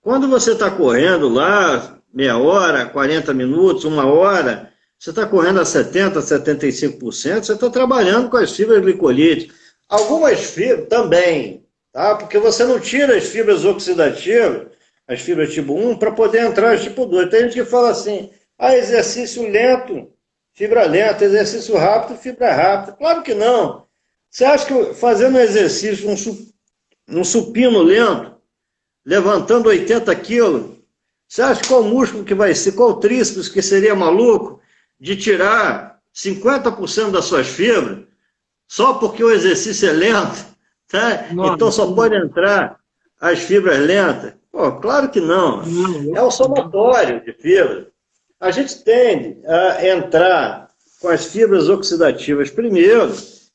Quando você está correndo lá, meia hora, 40 minutos, uma hora, você está correndo a 70%, 75%, você está trabalhando com as fibras glicolíticas. Algumas fibras também, tá? Porque você não tira as fibras oxidativas, as fibras tipo 1, para poder entrar as tipo 2. Tem gente que fala assim, exercício lento, fibra lenta, exercício rápido, fibra rápida. Claro que não. Você acha que fazendo um exercício, um supino lento, levantando 80 quilos, você acha qual músculo que vai ser, qual tríceps que seria maluco de tirar 50% das suas fibras só porque o exercício é lento? Tá? Então só pode entrar as fibras lentas? Pô, claro que não. É um somatório de fibras. A gente tende a entrar com as fibras oxidativas primeiro,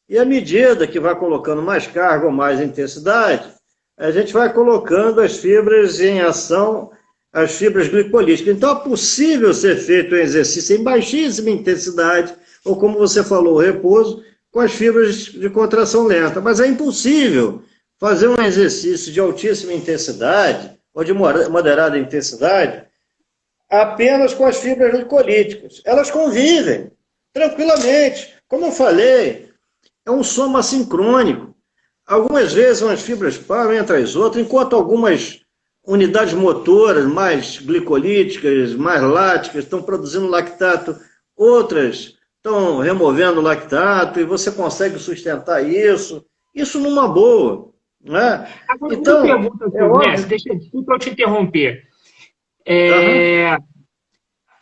e à medida que vai colocando mais carga ou mais intensidade, a gente vai colocando as fibras em ação, as fibras glicolíticas. Então é possível ser feito um exercício em baixíssima intensidade, ou como você falou, o repouso, com as fibras de contração lenta. Mas é impossível fazer um exercício de altíssima intensidade, ou de moderada intensidade, apenas com as fibras glicolíticas. Elas convivem tranquilamente. Como eu falei, é um soma sincrônico. Algumas vezes umas fibras param entre as outras, enquanto algumas unidades motoras mais glicolíticas, mais láticas, estão produzindo lactato, outras estão removendo lactato, e você consegue sustentar isso numa boa. Né? Agora, então, uma pergunta, Mestre, desculpa eu te interromper.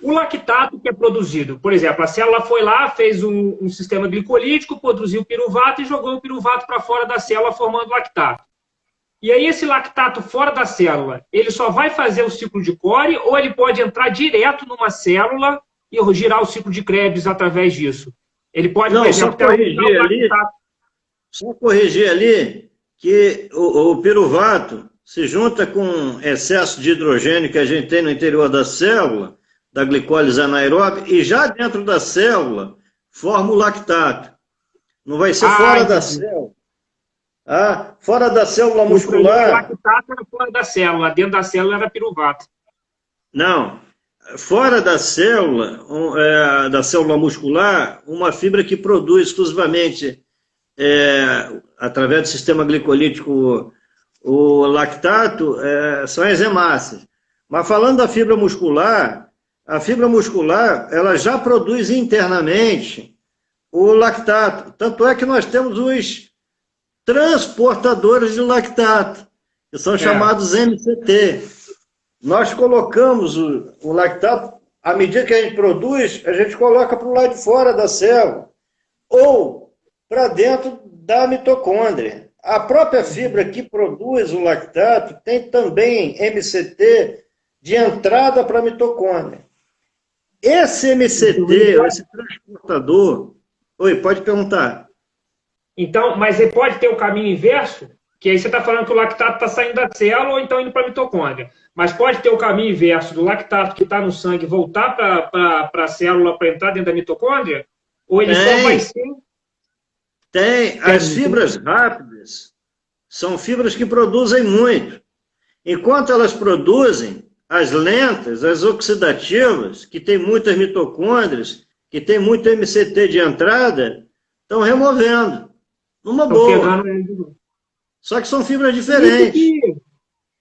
O lactato que é produzido, por exemplo, a célula foi lá, fez um sistema glicolítico, produziu piruvato e jogou o piruvato para fora da célula, formando lactato. E aí esse lactato fora da célula, ele só vai fazer o ciclo de Cori ou ele pode entrar direto numa célula e girar o ciclo de Krebs através disso? Ele pode, por exemplo, só corrigir ali que o piruvato se junta com excesso de hidrogênio que a gente tem no interior da célula, da glicólise anaeróbica, e já dentro da célula forma o lactato. Não vai ser fora da célula. Fora da célula muscular... O lactato era fora da célula, dentro da célula era piruvato. Não. Fora da célula muscular, uma fibra que produz exclusivamente, através do sistema glicolítico, o lactato, são as hemácias. Mas falando da fibra muscular, a fibra muscular ela já produz internamente o lactato. Tanto é que nós temos os transportadores de lactato, que são chamados MCT. Nós colocamos o lactato, à medida que a gente produz, a gente coloca para o lado de fora da célula, ou para dentro da mitocôndria. A própria fibra que produz o lactato tem também MCT de entrada para a mitocôndria. Esse MCT, esse transportador... Oi, pode perguntar. Então, mas ele pode ter o caminho inverso? Que aí você está falando que o lactato está saindo da célula ou então indo para a mitocôndria. Mas pode ter o caminho inverso do lactato que está no sangue voltar para a célula para entrar dentro da mitocôndria? Ou ele só vai ser... Tem. As fibras rápidas são fibras que produzem muito. Enquanto elas produzem, as lentas, as oxidativas, que tem muitas mitocôndrias, que tem muito MCT de entrada, estão removendo. Numa boa. Só que são fibras diferentes.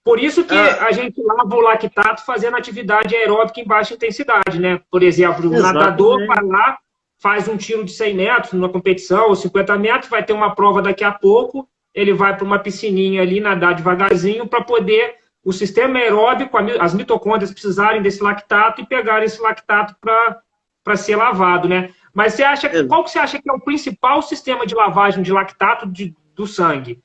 Por isso que a gente lava o lactato fazendo atividade aeróbica em baixa intensidade, né? Por exemplo, o nadador vai lá, faz um tiro de 100 metros numa competição, ou 50 metros, vai ter uma prova daqui a pouco, ele vai para uma piscininha ali, nadar devagarzinho, para poder o sistema aeróbico, as mitocôndrias precisarem desse lactato e pegar esse lactato para ser lavado, né? Mas qual que você acha que é o principal sistema de lavagem de lactato do sangue?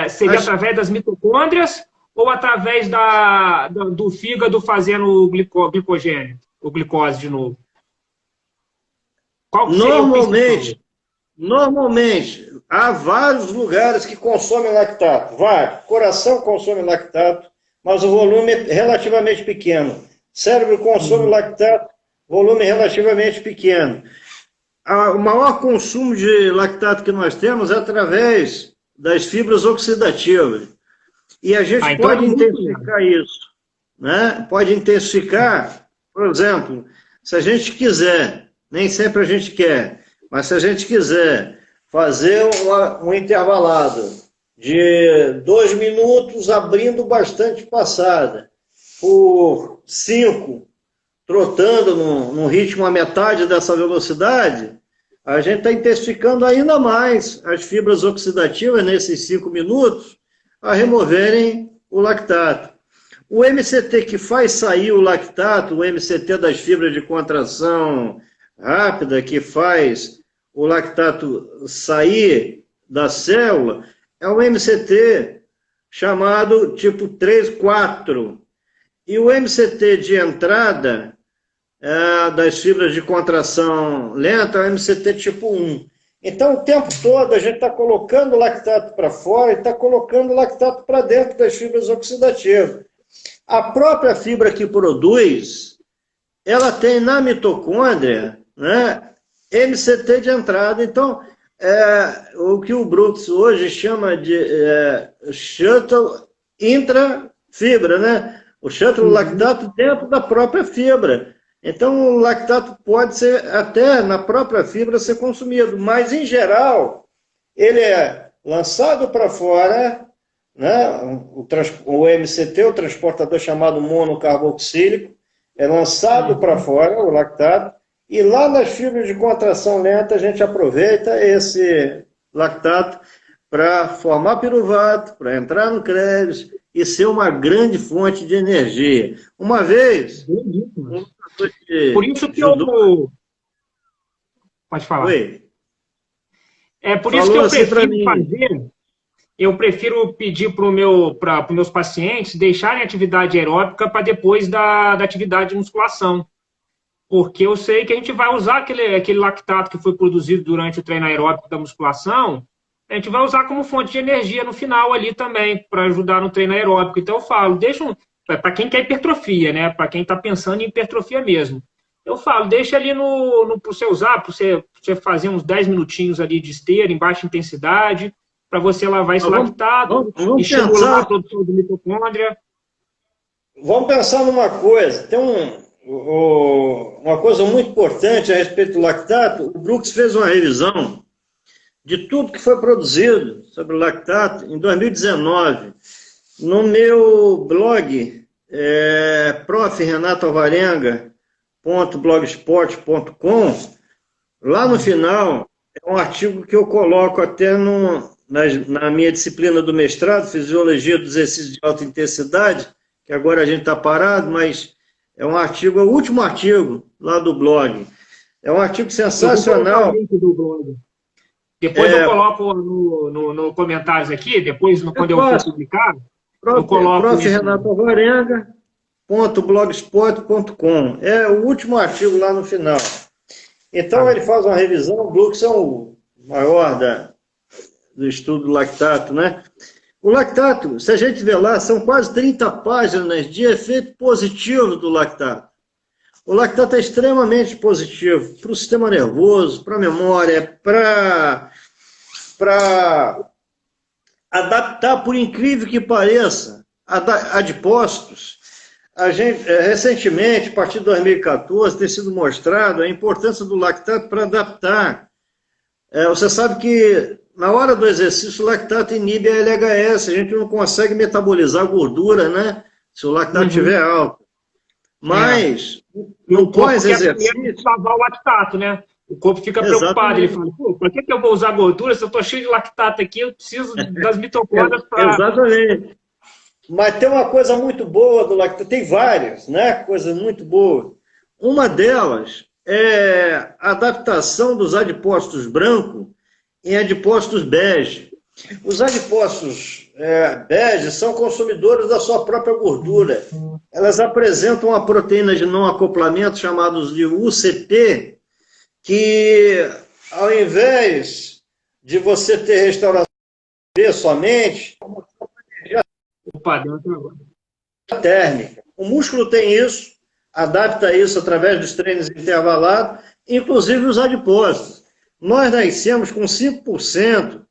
Seria através das mitocôndrias ou através do fígado fazendo o glicogênio, o glicose de novo? Qual que seria o principal? Normalmente, há vários lugares que consomem lactato. Vários. Coração consome lactato, mas o volume é relativamente pequeno. Cérebro consome lactato, volume relativamente pequeno. O maior consumo de lactato que nós temos é através das fibras oxidativas. E a gente pode intensificar isso. Né? Pode intensificar, por exemplo, se a gente quiser, nem sempre a gente quer, mas se a gente quiser fazer um intervalado de 2 minutos abrindo bastante passada, por 5, trotando num ritmo a metade dessa velocidade, a gente está intensificando ainda mais as fibras oxidativas nesses 5 minutos a removerem o lactato. O MCT que faz sair o lactato, o MCT das fibras de contração rápida, que faz o lactato sair da célula, é um MCT chamado tipo 3, 4. E o MCT de entrada das fibras de contração lenta é o MCT tipo 1. Então, o tempo todo a gente está colocando lactato para fora e está colocando lactato para dentro das fibras oxidativas. A própria fibra que produz, ela tem na mitocôndria, né, MCT de entrada. Então, o que o Brooks hoje chama de shuttle intrafibra, né? O shuttle lactato dentro da própria fibra. Então, o lactato pode ser, até na própria fibra, ser consumido, mas, em geral, ele é lançado para fora, né? O MCT, o transportador chamado monocarboxílico, é lançado para fora, o lactato, e lá nas fibras de contração lenta a gente aproveita esse lactato para formar piruvato, para entrar no Krebs e ser uma grande fonte de energia. Uma vez... Por isso que eu... Pode falar. Oi. Por isso que eu prefiro fazer... Eu prefiro pedir para os meus pacientes deixarem a atividade aeróbica para depois da atividade de musculação. Porque eu sei que a gente vai usar aquele lactato que foi produzido durante o treino aeróbico da musculação, a gente vai usar como fonte de energia no final ali também, para ajudar no treino aeróbico. Então eu falo, para quem quer hipertrofia, né? Para quem está pensando em hipertrofia mesmo. Eu falo, deixa ali para você usar, para você fazer uns 10 minutinhos ali de esteira em baixa intensidade, para você lavar esse lactato e estimular a produção de mitocôndria. Vamos pensar numa coisa. Tem uma coisa muito importante a respeito do lactato. O Brooks fez uma revisão de tudo que foi produzido sobre o lactato em 2019. No meu blog, profrenatoalvarenga.blogspot.com, lá no final, é um artigo que eu coloco até na minha disciplina do mestrado, Fisiologia do Exercício de Alta Intensidade, que agora a gente está parado, mas é um artigo, é o último artigo lá do blog. É um artigo sensacional. Depois eu coloco no comentários aqui, depois quando eu for publicar, eu coloco... profrenatoalvarenga.blogspot.com. É o último artigo lá no final. Então ele faz uma revisão, o Brooks é o maior do estudo do lactato, né? O lactato, se a gente ver lá, são quase 30 páginas de efeito positivo do lactato. O lactato é extremamente positivo para o sistema nervoso, para a memória, para adaptar, por incrível que pareça, adipócitos. Recentemente, a partir de 2014, tem sido mostrado a importância do lactato para adaptar. Você sabe que na hora do exercício o lactato inibe a LHS, a gente não consegue metabolizar gordura, né? Se o lactato estiver alto. Mas, no pós-exercício... lavar o lactato, né? O corpo fica preocupado. Ele fala, pô, por que eu vou usar gordura se eu estou cheio de lactato aqui? Eu preciso das mitocôndrias para... Exatamente. Mas tem uma coisa muito boa do lactato, tem várias, né? Coisas muito boas. Uma delas é a adaptação dos adipócitos brancos em adipócitos bege. Os adipócitos bege são consumidores da sua própria gordura. Elas apresentam uma proteína de não acoplamento chamada de UCP, que ao invés de você ter restauração somente, Opa, deu outra agora. térmica. O músculo tem isso, adapta isso através dos treinos intervalados, inclusive os adipócitos. Nós nascemos com 5%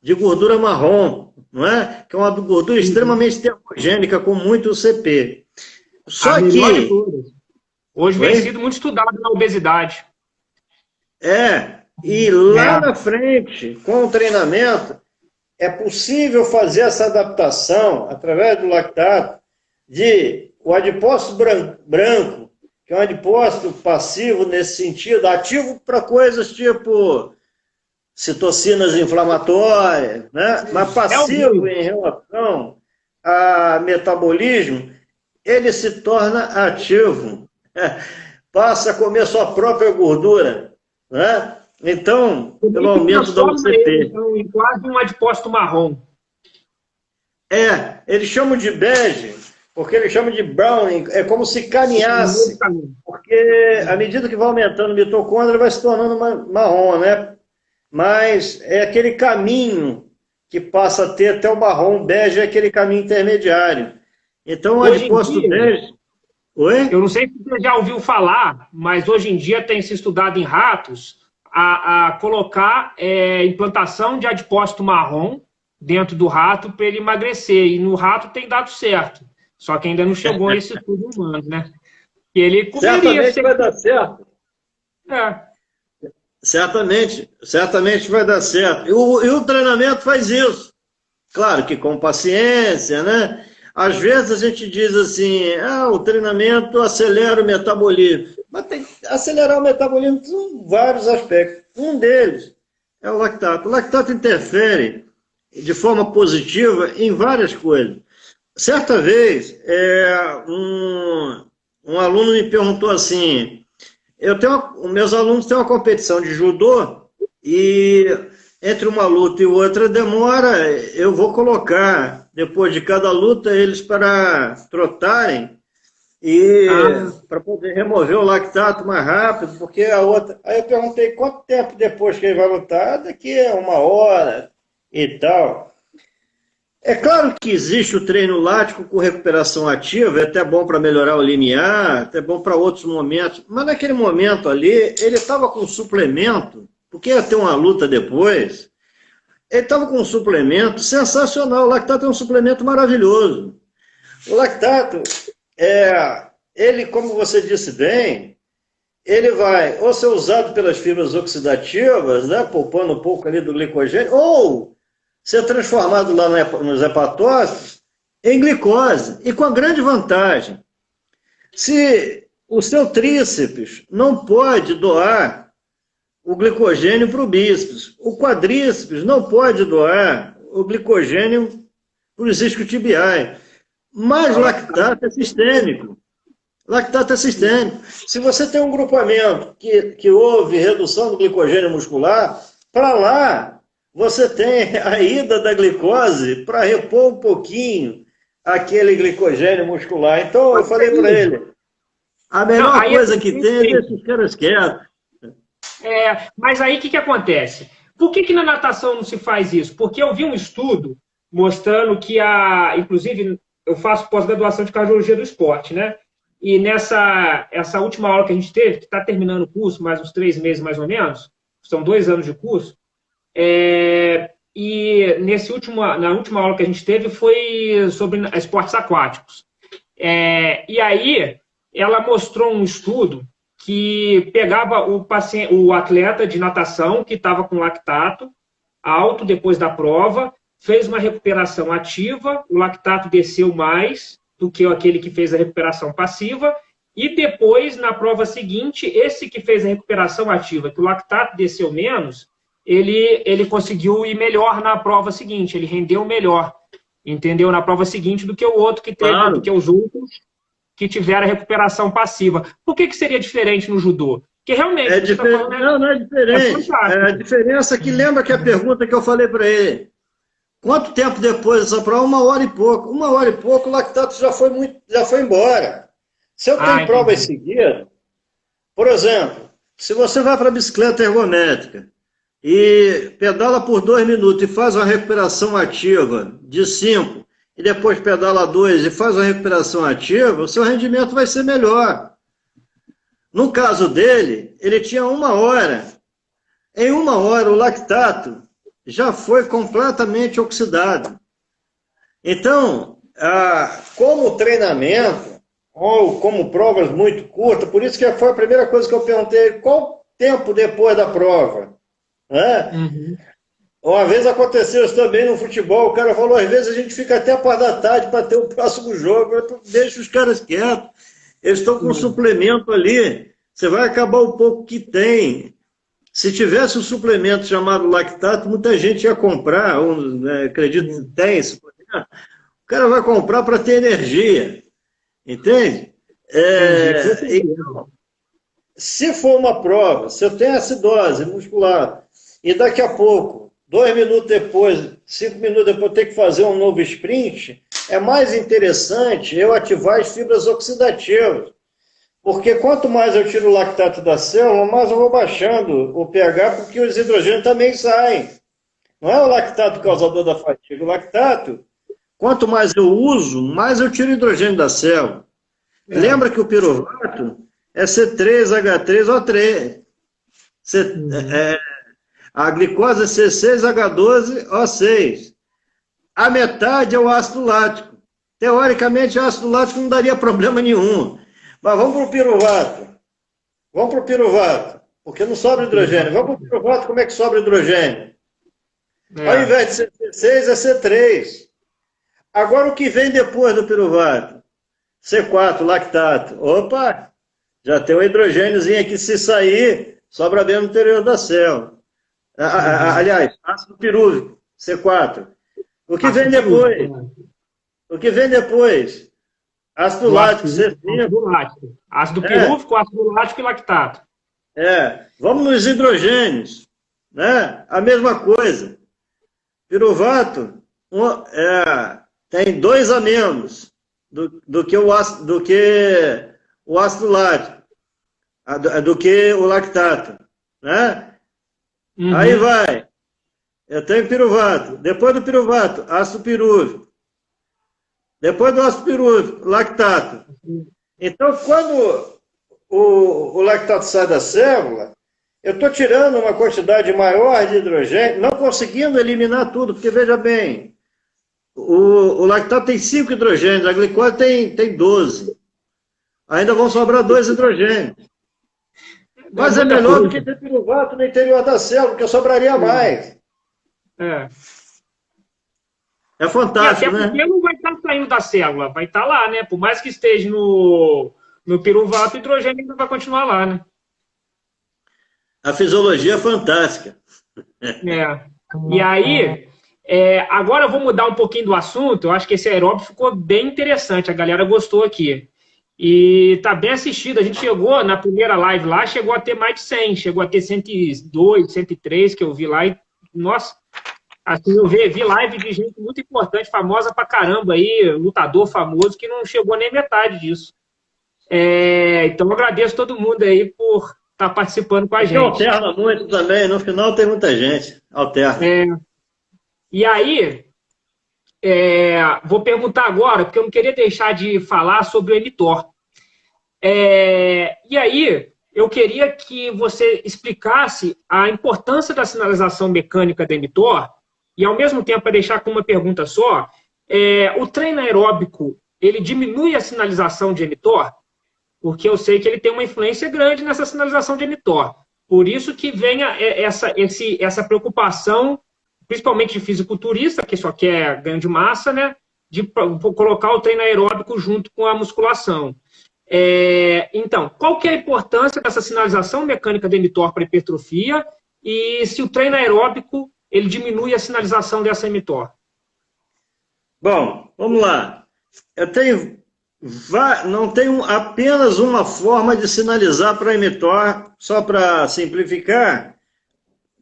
de gordura marrom, não é? Que é uma gordura extremamente termogênica, com muito UCP. Só que... Hoje vem sido muito estudado na obesidade. E lá na frente, com o treinamento, é possível fazer essa adaptação, através do lactato, de o adipócito branco, que é um adipócito passivo nesse sentido, ativo para coisas tipo citocinas inflamatórias, né? Mas passivo em relação a metabolismo, ele se torna ativo, passa a comer sua própria gordura, né? Então, pelo aumento da UCP. Então, quase um adipócito marrom. Eles chamam de bege, porque eles chamam de browning, é como se caminhasse, porque à medida que vai aumentando o mitocôndria, vai se tornando marrom, né? Mas é aquele caminho que passa a ter até o marrom, bege é aquele caminho intermediário. Então, o adipócito bege... Oi? Eu não sei se você já ouviu falar, mas hoje em dia tem se estudado em ratos a colocar implantação de adipócito marrom dentro do rato para ele emagrecer. E no rato tem dado certo. Só que ainda não chegou a esse estudo humano, né? E ele certamente vai dar certo. Certamente vai dar certo. E o treinamento faz isso. Claro que com paciência, né? Às vezes a gente diz assim, o treinamento acelera o metabolismo. Mas tem que acelerar o metabolismo em vários aspectos. Um deles é o lactato. O lactato interfere de forma positiva em várias coisas. Certa vez, um aluno me perguntou assim, meus alunos têm uma competição de judô e entre uma luta e outra demora, eu vou colocar, depois de cada luta, eles para trotarem e para poder remover o lactato mais rápido, porque a outra... Aí eu perguntei, quanto tempo depois que ele vai lutar? Daqui a 1 hora e tal. É claro que existe o treino lático com recuperação ativa, é até bom para melhorar o limiar, até bom para outros momentos, mas naquele momento ali, ele estava com suplemento, porque ia ter uma luta depois, ele estava com um suplemento sensacional. O lactato é um suplemento maravilhoso. O lactato, ele, como você disse bem, ele vai ou ser usado pelas fibras oxidativas, né, poupando um pouco ali do glicogênio, ou ser transformado lá nos hepatócitos em glicose, e com a grande vantagem, se o seu tríceps não pode doar o glicogênio para o bíceps, o quadríceps não pode doar o glicogênio para os isquiotibiais, mas lactato é sistêmico. Lactato é sistêmico. Se você tem um grupamento que houve redução do glicogênio muscular, para lá você tem a ida da glicose para repor um pouquinho aquele glicogênio muscular. Então, eu falei para ele, a melhor coisa que tem é deixar os caras quietos. Mas aí o que acontece? Por que na natação não se faz isso? Porque eu vi um estudo mostrando que, inclusive, eu faço pós-graduação de cardiologia do esporte, né? E essa última aula que a gente teve, que está terminando o curso, mais uns 3 meses mais ou menos, são 2 anos de curso, e na última aula que a gente teve foi sobre esportes aquáticos. E aí, ela mostrou um estudo que pegava o atleta de natação que estava com lactato alto depois da prova, fez uma recuperação ativa, o lactato desceu mais do que aquele que fez a recuperação passiva, E depois, na prova seguinte, esse que fez a recuperação ativa, que o lactato desceu menos, ele conseguiu ir melhor na prova seguinte, ele rendeu melhor, entendeu? Na prova seguinte do que o outro que teve, Claro. do que os outros que tiveram a recuperação passiva. Por que seria diferente no judô? Porque realmente... É diferente. Não, não é diferente. A diferença é que lembra que a pergunta que eu falei para ele, quanto tempo depois dessa prova? 1 hora e pouco. 1 hora e pouco, o lactato já foi embora. Se eu tenho provas seguidas, por exemplo, se você vai para a bicicleta ergométrica e pedala por 2 minutos e faz uma recuperação ativa de 5, e depois pedala 2 e faz uma recuperação ativa, o seu rendimento vai ser melhor. No caso dele, ele tinha 1 hora. Em 1 hora, o lactato já foi completamente oxidado. Então, como treinamento, ou como provas muito curtas, por isso que foi a primeira coisa que eu perguntei, qual tempo depois da prova? Né? Uhum. Uma vez aconteceu isso também no futebol, o cara falou, às vezes a gente fica até a par da tarde para ter o próximo jogo, deixa os caras quietos, eles estão com um suplemento ali, você vai acabar o pouco que tem. Se tivesse um suplemento chamado lactato, muita gente ia comprar, acredito que tem, o cara vai comprar para ter energia, entende? Então, se for uma prova, se eu tenho acidose muscular, e daqui a pouco, 2 minutos depois, 5 minutos depois, eu tenho que fazer um novo sprint, é mais interessante eu ativar as fibras oxidativas. Porque quanto mais eu tiro o lactato da célula, mais eu vou baixando o pH, porque os hidrogênios também saem. Não é o lactato causador da fadiga. O lactato, quanto mais eu uso, mais eu tiro o hidrogênio da célula. Lembra que o piruvato é C3H3O3. A glicose é C6H12O6. A metade é o ácido lático. Teoricamente, o ácido lático não daria problema nenhum. Mas vamos para o piruvato. Vamos para o piruvato, porque não sobra hidrogênio. Vamos para o piruvato, como é que sobra hidrogênio? Ao invés de ser C6, é C3. Agora, o que vem depois do piruvato? C4, lactato. Opa, já tem um hidrogêniozinho aqui, se sair, sobra bem no interior da célula. Aliás, ácido pirúvico, C4. O que vem depois? O que vem depois? Ácido lático, C5. Ácido pirúvico, ácido lático e lactato. Vamos nos hidrogênios. Né? A mesma coisa. Piruvato tem 2 a menos do que o ácido lático, do que o lactato. Né? Uhum. Aí vai. Eu tenho piruvato. Depois do piruvato, ácido pirúvico. Depois do ácido pirúvico, lactato. Então, quando o lactato sai da célula, eu estou tirando uma quantidade maior de hidrogênio, não conseguindo eliminar tudo, porque, veja bem, o lactato tem 5 hidrogênios, a glicose tem 12. Ainda vão sobrar 2 hidrogênios. Mas é melhor do que ter piruvato no interior da célula, porque sobraria mais. É fantástico, né? Porque não vai estar saindo da célula, vai estar lá, né? Por mais que esteja no piruvato, o hidrogênio ainda vai continuar lá, né? A fisiologia é fantástica. E aí, agora eu vou mudar um pouquinho do assunto. Eu acho que esse aeróbio ficou bem interessante, a galera gostou aqui. E tá bem assistido. A gente chegou, na primeira live lá, chegou a ter mais de 100, chegou a ter 102, 103 que eu vi lá. E, nossa... Assim, eu vi live de gente muito importante, famosa pra caramba aí, lutador famoso, que não chegou nem metade disso. Então, eu agradeço todo mundo aí por estar participando com a gente. Alterna muito também, no final tem muita gente. Alterna. E aí, vou perguntar agora, porque eu não queria deixar de falar sobre o mTOR. E aí, eu queria que você explicasse a importância da sinalização mecânica da mTOR. E, ao mesmo tempo, para deixar com uma pergunta só, o treino aeróbico, ele diminui a sinalização de mTOR? Porque eu sei que ele tem uma influência grande nessa sinalização de mTOR. Por isso que vem essa preocupação, principalmente de fisiculturista, que só quer ganho de massa, né, de colocar o treino aeróbico junto com a musculação. Então, qual que é a importância dessa sinalização mecânica da mTOR para hipertrofia e se o treino aeróbico ele diminui a sinalização dessa mTOR? Bom, vamos lá. Não tenho apenas uma forma de sinalizar para a mTOR, só para simplificar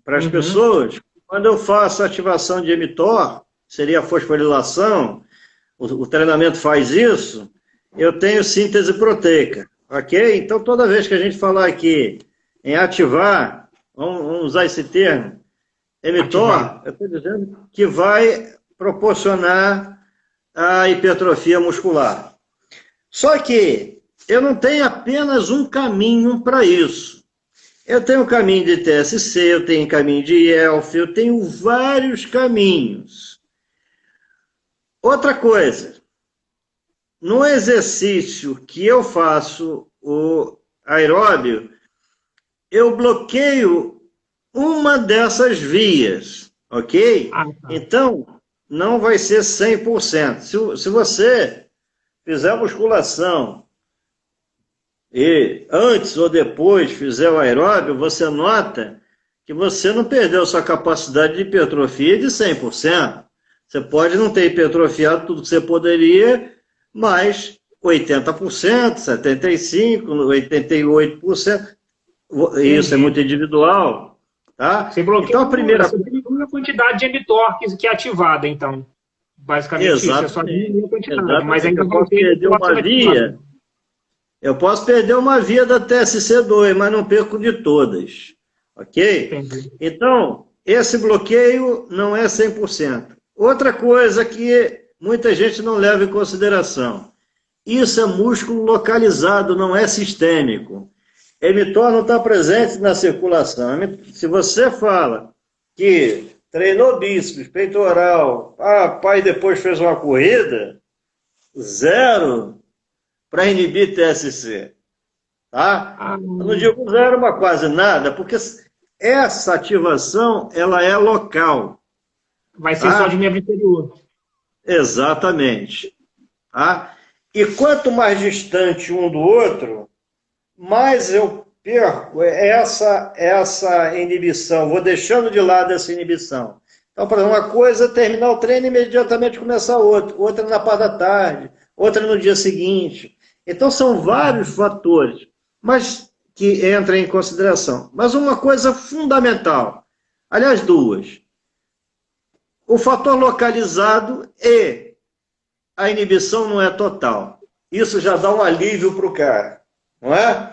para as pessoas. Quando eu faço ativação de mTOR, seria a fosforilação, o treinamento faz isso, eu tenho síntese proteica, ok? Então, toda vez que a gente falar aqui em ativar, vamos usar esse termo, mTOR, eu estou dizendo que vai proporcionar a hipertrofia muscular. Só que eu não tenho apenas um caminho para isso. Eu tenho o caminho de TSC, eu tenho o caminho de ELF, eu tenho vários caminhos. Outra coisa, no exercício que eu faço, o aeróbio, eu bloqueio uma dessas vias, ok? Então, não vai ser 100%. Se você fizer musculação e antes ou depois fizer o aeróbio, você nota que você não perdeu sua capacidade de hipertrofia de 100%. Você pode não ter hipertrofiado tudo que você poderia, mas 80%, 75%, 88%, isso é muito individual. Tá? Você bloqueia então, a primeira quantidade de mTOR que é ativada, então. Basicamente exatamente, isso, é só diminuir a quantidade. Exatamente. Mas ainda eu posso perder uma via. Eu posso perder uma via da TSC2, mas não perco de todas. Ok? Entendi. Então, esse bloqueio não é 100%. Outra coisa que muita gente não leva em consideração. Isso é músculo localizado, não é sistêmico. mTOR não está presente na circulação. Se você fala que treinou bíceps, peitoral, pai depois fez uma corrida, 0 para inibir TSC. Tá? Eu não digo 0, mas quase nada, porque essa ativação ela é local. Vai ser só de membro inferior. Exatamente. Tá? E quanto mais distante um do outro, mais eu perco essa inibição, vou deixando de lado essa inibição. Então, por exemplo, uma coisa é terminar o treino e imediatamente começar outra na parte da tarde, outra no dia seguinte. Então, são vários fatores, mas que entram em consideração. Mas uma coisa fundamental, aliás, duas, o fator localizado e a inibição não é total. Isso já dá um alívio para o cara, não é?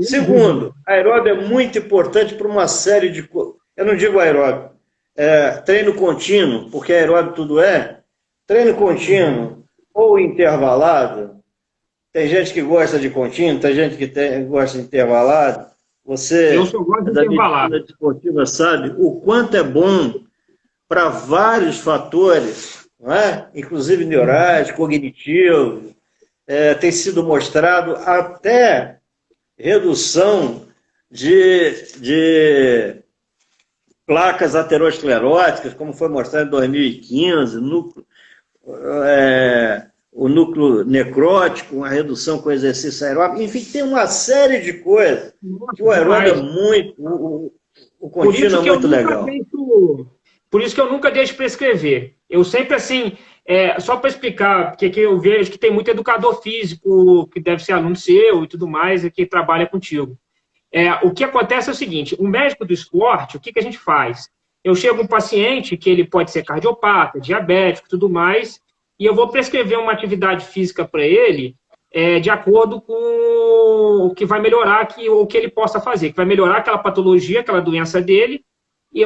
Segundo, aeróbio é muito importante para uma série de coisas. Eu não digo aeróbio, treino contínuo, porque aeróbio tudo é. Treino contínuo ou intervalado. Tem gente que gosta de contínuo, tem gente que gosta de intervalado. Você, eu só gosto de da intervalado. medicina desportiva, sabe o quanto é bom para vários fatores, não é? Inclusive neurais, cognitivos. Tem sido mostrado até redução de placas ateroscleróticas, como foi mostrado em 2015, o núcleo necrótico, uma redução com exercício aeróbico, enfim, tem uma série de coisas que o aeróbio é muito, o contínuo é muito legal. Por isso que eu nunca deixo prescrever. Eu sempre, assim, só para explicar, porque eu vejo que tem muito educador físico, que deve ser aluno seu e tudo mais, e que trabalha contigo. O que acontece é o seguinte, o médico do esporte, o que a gente faz? Eu chego um paciente que ele pode ser cardiopata, diabético e tudo mais, e eu vou prescrever uma atividade física para ele de acordo com o que vai melhorar, o que ele possa fazer, que vai melhorar aquela patologia, aquela doença dele,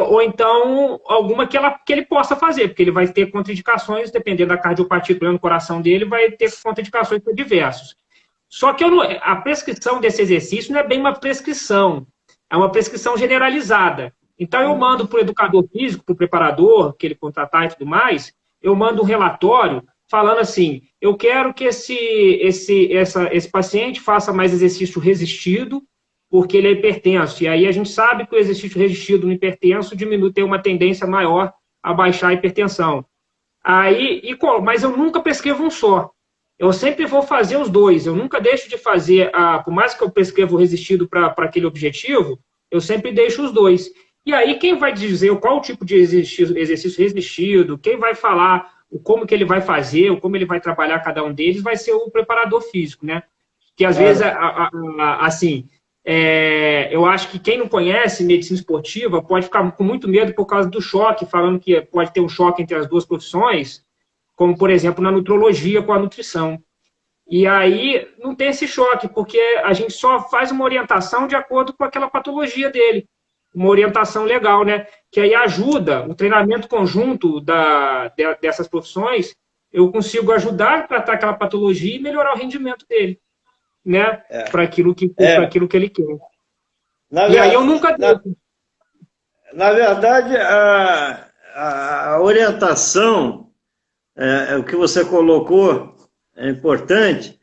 ou então alguma que ele possa fazer, porque ele vai ter contraindicações, dependendo da cardiopatia no coração dele, vai ter contraindicações para diversos. Só que a prescrição desse exercício não é bem uma prescrição, é uma prescrição generalizada. Então eu mando para o educador físico, para o preparador, que ele contratar e tudo mais, eu mando um relatório falando assim, eu quero que esse paciente faça mais exercício resistido, porque ele é hipertenso. E aí a gente sabe que o exercício resistido no hipertenso tem uma tendência maior a baixar a hipertensão. Mas eu nunca prescrevo um só. eu sempre vou fazer os dois. Eu nunca deixo de fazer, por mais que eu prescreva o resistido para aquele objetivo, eu sempre deixo os dois. E aí, quem vai dizer qual tipo de exercício resistido, quem vai falar como que ele vai fazer, como ele vai trabalhar cada um deles, vai ser o preparador físico, né? Que às vezes, assim, eu acho que quem não conhece medicina esportiva pode ficar com muito medo por causa do choque, falando que pode ter um choque entre as duas profissões, como, por exemplo, na nutrologia com a nutrição. E aí não tem esse choque, porque a gente só faz uma orientação de acordo com aquela patologia dele. Uma orientação legal, né? Que aí ajuda o treinamento conjunto dessas profissões, eu consigo ajudar a tratar aquela patologia e melhorar o rendimento dele, né? Para aquilo que ele quer. E aí eu nunca... Na verdade, a orientação, o que você colocou é importante,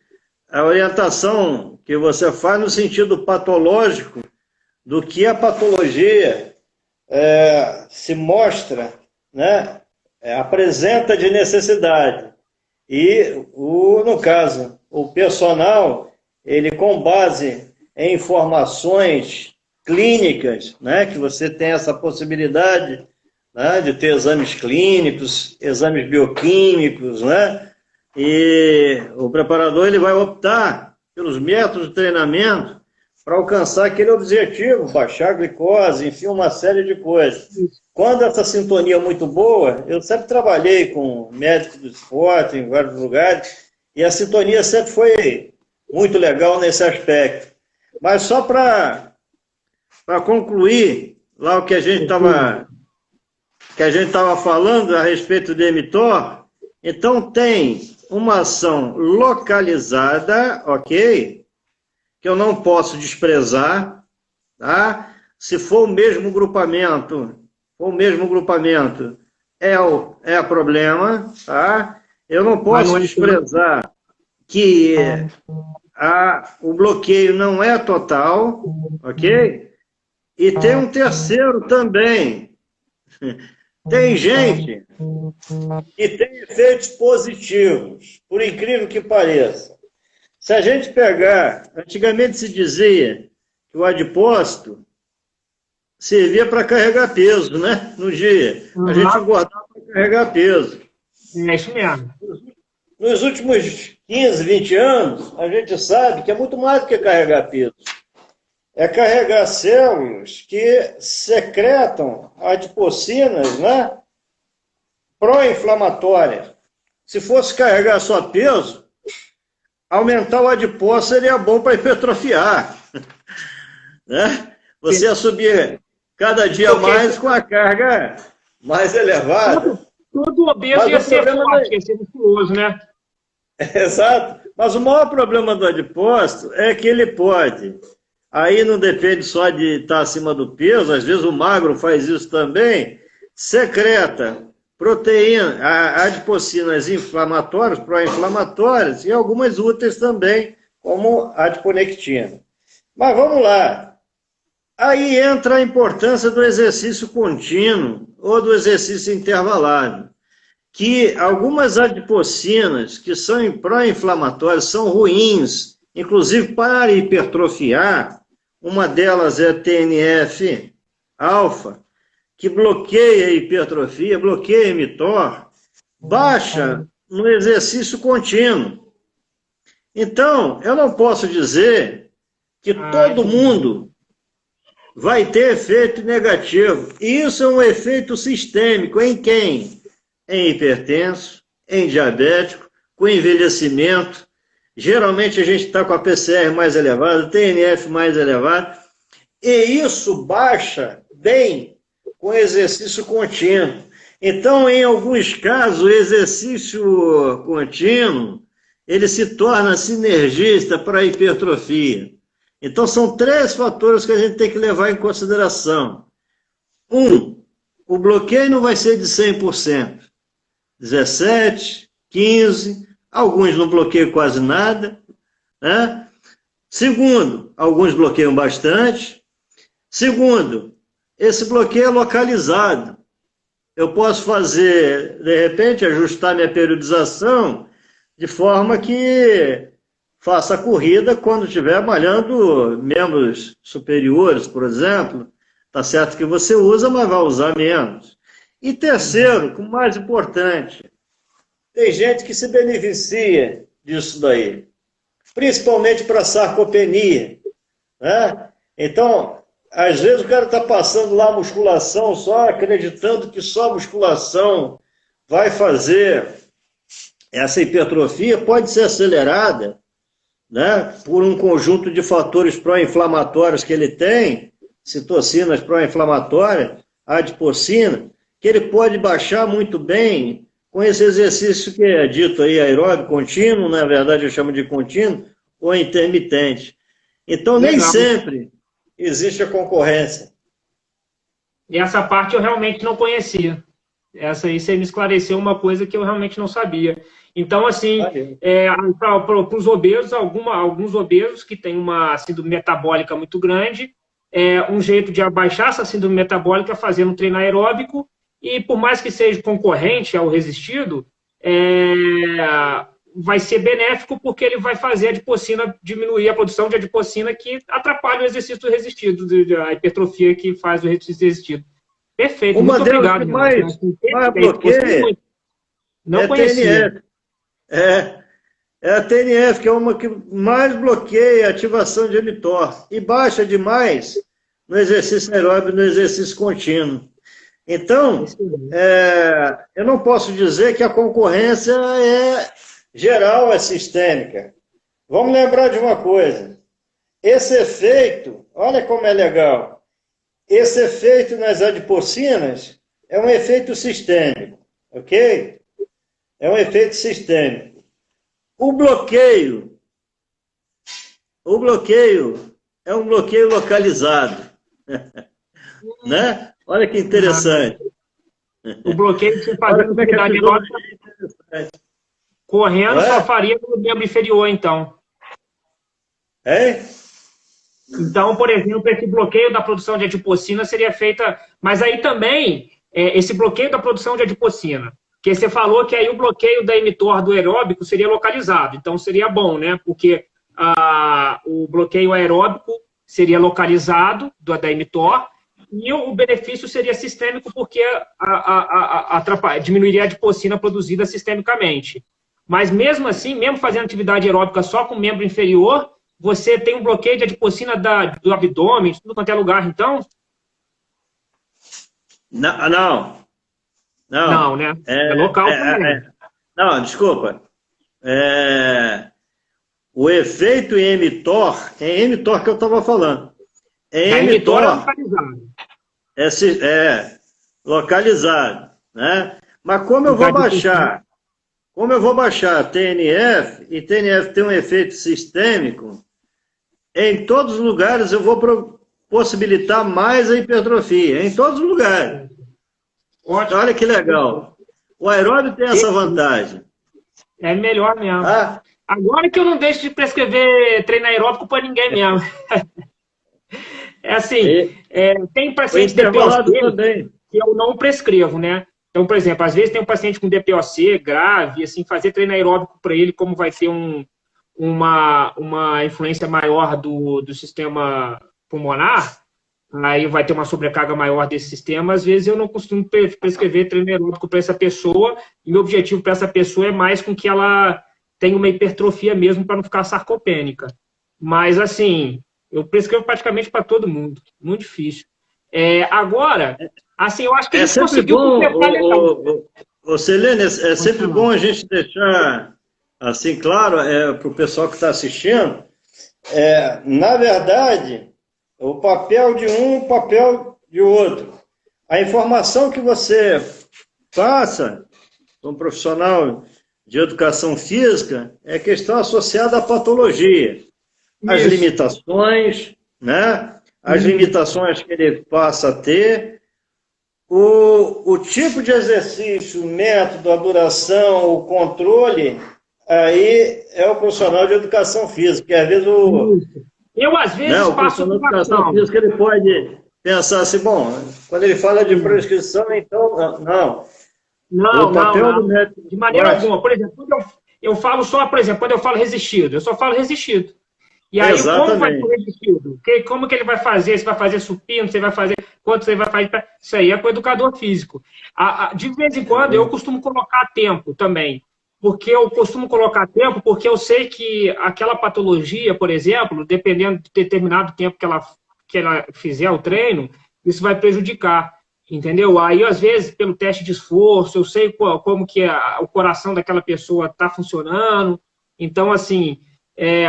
a orientação que você faz no sentido patológico do que a patologia se mostra, né, apresenta de necessidade. E, no caso, o personal, ele com base em informações clínicas, né, que você tem essa possibilidade, né, de ter exames clínicos, exames bioquímicos, né, e o preparador ele vai optar pelos métodos de treinamento para alcançar aquele objetivo, baixar a glicose, enfim, uma série de coisas. Quando essa sintonia é muito boa, eu sempre trabalhei com médicos do esporte em vários lugares, e a sintonia sempre foi muito legal nesse aspecto. Mas só para concluir lá o que a gente estava falando a respeito do mTOR, então tem uma ação localizada, ok? Que eu não posso desprezar, tá? Se for o mesmo grupamento, é problema, tá? Eu não posso desprezar que o bloqueio não é total, ok? E tem um terceiro também. Tem gente que tem efeitos positivos, por incrível que pareça. Se a gente pegar, antigamente se dizia que o adipócito servia para carregar peso, né? No dia. A gente engordava para carregar peso. É isso mesmo. Nos últimos 15, 20 anos, a gente sabe que é muito mais do que carregar peso. É carregar células que secretam adipocinas, né? Pró-inflamatórias. Se fosse carregar só peso, aumentar o adipócito seria bom para hipertrofiar. Né? Você ia subir cada dia mais com a carga mais elevada. Todo obeso ia ser forte, ia ser musculoso, né? Exato. Mas o maior problema do adipócito é que ele pode. Aí não depende só de estar acima do peso, às vezes o magro faz isso também, secreta proteína, adipocinas inflamatórias, pró-inflamatórias e algumas úteis também, como a adiponectina. Mas vamos lá. Aí entra a importância do exercício contínuo ou do exercício intervalado, que algumas adipocinas que são pró-inflamatórias são ruins, inclusive para hipertrofiar. Uma delas é a TNF-alfa, que bloqueia a hipertrofia, bloqueia a mTOR, baixa no exercício contínuo. Então, eu não posso dizer que todo mundo vai ter efeito negativo. Isso é um efeito sistêmico. Em quem? Em hipertenso, em diabético, com envelhecimento. Geralmente a gente está com a PCR mais elevada, TNF mais elevado, e isso baixa bem com exercício contínuo. Então, em alguns casos, o exercício contínuo, ele se torna sinergista para a hipertrofia. Então, são 3 fatores que a gente tem que levar em consideração. 1, o bloqueio não vai ser de 100%. 17, 15, alguns não bloqueiam quase nada, né? Segundo, alguns bloqueiam bastante. Segundo, esse bloqueio é localizado. Eu posso fazer, de repente, ajustar minha periodização de forma que faça a corrida quando estiver malhando membros superiores, por exemplo. Tá certo que você usa, mas vai usar menos. E terceiro, o mais importante, tem gente que se beneficia disso daí, principalmente para sarcopenia, né? Então, às vezes o cara está passando lá a musculação só acreditando que só a musculação vai fazer essa hipertrofia, pode ser acelerada, né, por um conjunto de fatores pró-inflamatórios que ele tem, citocinas pró-inflamatórias, adipocina, que ele pode baixar muito bem com esse exercício que é dito aí aeróbico contínuo, na verdade eu chamo de contínuo, ou intermitente. Então, nem sempre existe a concorrência. E essa parte eu realmente não conhecia. Essa aí você me esclareceu uma coisa que eu realmente não sabia. Então, assim, para os obesos, alguns obesos que têm uma síndrome metabólica muito grande, um jeito de abaixar essa síndrome metabólica é fazer um treino aeróbico, e por mais que seja concorrente ao resistido, vai ser benéfico porque ele vai fazer a adipocina, diminuir a produção de adipocina que atrapalha o exercício do resistido, a hipertrofia que faz o exercício resistido. Perfeito, muito obrigado. Que mais bloqueia não conhecia. É a TNF, que é uma que mais bloqueia a ativação de mTOR e baixa demais no exercício aeróbico, no exercício contínuo. Então, eu não posso dizer que a concorrência é geral, é sistêmica. Vamos lembrar de uma coisa. Esse efeito, olha como é legal, esse efeito nas adipocinas é um efeito sistêmico, ok? É um efeito sistêmico. O bloqueio é um bloqueio localizado. Né? Olha que interessante. O bloqueio que faz atividade aeróbica correndo só faria no membro inferior, então. Então, por exemplo, esse bloqueio da produção de adipocina seria feita... Mas aí também, esse bloqueio da produção de adipocina, que você falou que aí o bloqueio da mTOR do aeróbico seria localizado. Então, seria bom, né? Porque o bloqueio aeróbico seria localizado da mTOR e o benefício seria sistêmico porque diminuiria a adipocina produzida sistemicamente. Mas mesmo assim, mesmo fazendo atividade aeróbica só com o membro inferior, você tem um bloqueio de adipocina do abdômen, tudo quanto é lugar, então? Não, né? É local também. Não, desculpa. O efeito em mTOR, é mTOR que eu estava falando. mTOR é localizado. Localizado, né? Mas como eu vou baixar a TNF, e TNF tem um efeito sistêmico, em todos os lugares eu vou possibilitar mais a hipertrofia, em todos os lugares. Ótimo. Olha que legal. O aeróbio tem essa vantagem. É melhor mesmo. Agora que eu não deixo de prescrever treino aeróbico para ninguém mesmo. Tem pacientes DPOC que eu não prescrevo, né? Então, por exemplo, às vezes tem um paciente com DPOC grave, assim, fazer treino aeróbico para ele, como vai ter uma influência maior do sistema pulmonar, aí vai ter uma sobrecarga maior desse sistema, às vezes eu não costumo prescrever treino aeróbico para essa pessoa, e meu objetivo para essa pessoa é mais com que ela tenha uma hipertrofia mesmo, para não ficar sarcopênica. Mas, assim, eu prescrevo praticamente para todo mundo, muito difícil. Agora, assim, eu acho que a gente conseguiu completar legal. Selene, é sempre bom a gente deixar, assim, claro, para o pessoal que está assistindo, na verdade, o papel de um, o papel de outro. A informação que você passa, como profissional de educação física, é questão associada à patologia. As limitações, né? As limitações que ele passa a ter, o tipo de exercício, o método, a duração, o controle, aí é o profissional de educação física, que às vezes eu, às vezes, o profissional de educação física, ele pode pensar assim, bom, quando ele fala de prescrição, então, não. Não, de maneira alguma. Por exemplo, eu falo só, por exemplo, quando eu falo resistido, eu só falo resistido. E aí, como vai ser o Exatamente. resistido? Como que ele vai fazer? Se vai fazer supino, se vai fazer, quanto você vai fazer? Isso aí é com o educador físico. De vez em quando, eu costumo colocar tempo também. Porque eu costumo colocar tempo, porque eu sei que aquela patologia, por exemplo, dependendo de determinado tempo que ela fizer o treino, isso vai prejudicar, entendeu? Aí, às vezes, pelo teste de esforço, eu sei como que o coração daquela pessoa está funcionando. Então, assim,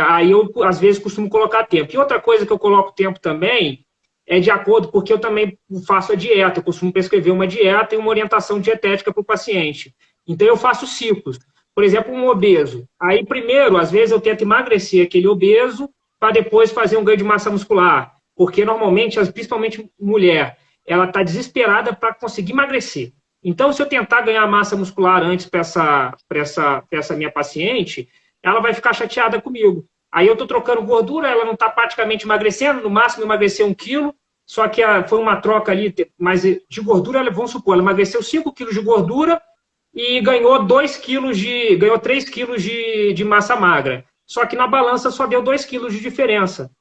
aí eu, às vezes, costumo colocar tempo. E outra coisa que eu coloco tempo também é de acordo, porque eu também faço a dieta, eu costumo prescrever uma dieta e uma orientação dietética para o paciente. Então, eu faço ciclos. Por exemplo, um obeso. Aí, primeiro, às vezes, eu tento emagrecer aquele obeso para depois fazer um ganho de massa muscular. Porque, normalmente, principalmente mulher, ela está desesperada para conseguir emagrecer. Então, se eu tentar ganhar massa muscular antes para essa minha paciente, ela vai ficar chateada comigo. Aí eu estou trocando gordura, ela não está praticamente emagrecendo, no máximo emagreceu 1 quilo, só que foi uma troca ali, mas de gordura, vamos supor, ela emagreceu 5 quilos de gordura e ganhou 3 quilos de massa magra. Só que na balança só deu 2 quilos de diferença.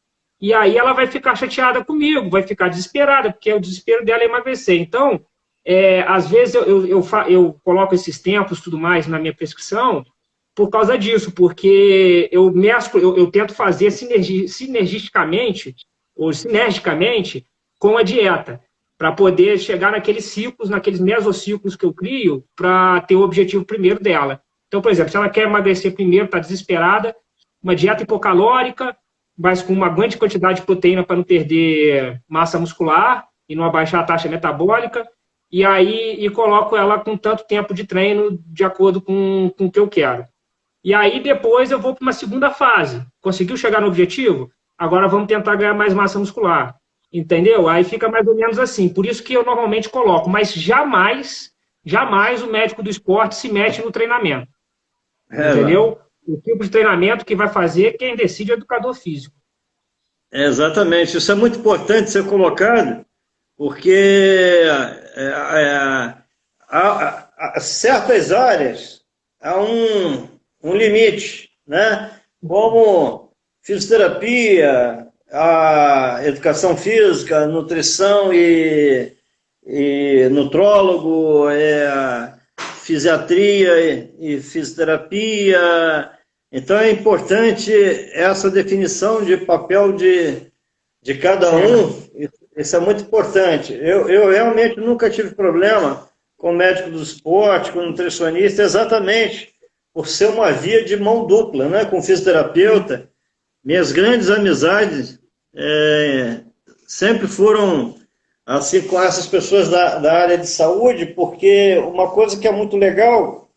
E aí ela vai ficar chateada comigo, vai ficar desesperada, porque o desespero dela é emagrecer. Então, às vezes eu coloco esses tempos e tudo mais na minha prescrição por causa disso, porque eu mesclo, eu tento fazer sinergisticamente ou sinergicamente com a dieta, para poder chegar naqueles ciclos, naqueles mesociclos que eu crio, para ter o objetivo primeiro dela. Então, por exemplo, se ela quer emagrecer primeiro, está desesperada, uma dieta hipocalórica, mas com uma grande quantidade de proteína para não perder massa muscular e não abaixar a taxa metabólica, e coloco ela com tanto tempo de treino de acordo com o que eu quero. E aí depois eu vou para uma segunda fase. Conseguiu chegar no objetivo? Agora vamos tentar ganhar mais massa muscular. Entendeu? Aí fica mais ou menos assim. Por isso que eu normalmente coloco, mas jamais, jamais o médico do esporte se mete no treinamento. Entendeu? O tipo de treinamento que vai fazer, quem decide é o educador físico. Exatamente. Isso é muito importante ser colocado, porque há certas áreas há um limite, né? Como fisioterapia, a educação física, a nutrição e nutrólogo, fisiatria e fisioterapia. Então é importante essa definição de papel de cada um, isso é muito importante. Eu realmente nunca tive problema com médico do esporte, com nutricionista, exatamente por ser uma via de mão dupla, né? Com fisioterapeuta. Minhas grandes amizades sempre foram assim com essas pessoas da área de saúde, porque uma coisa que é muito legal,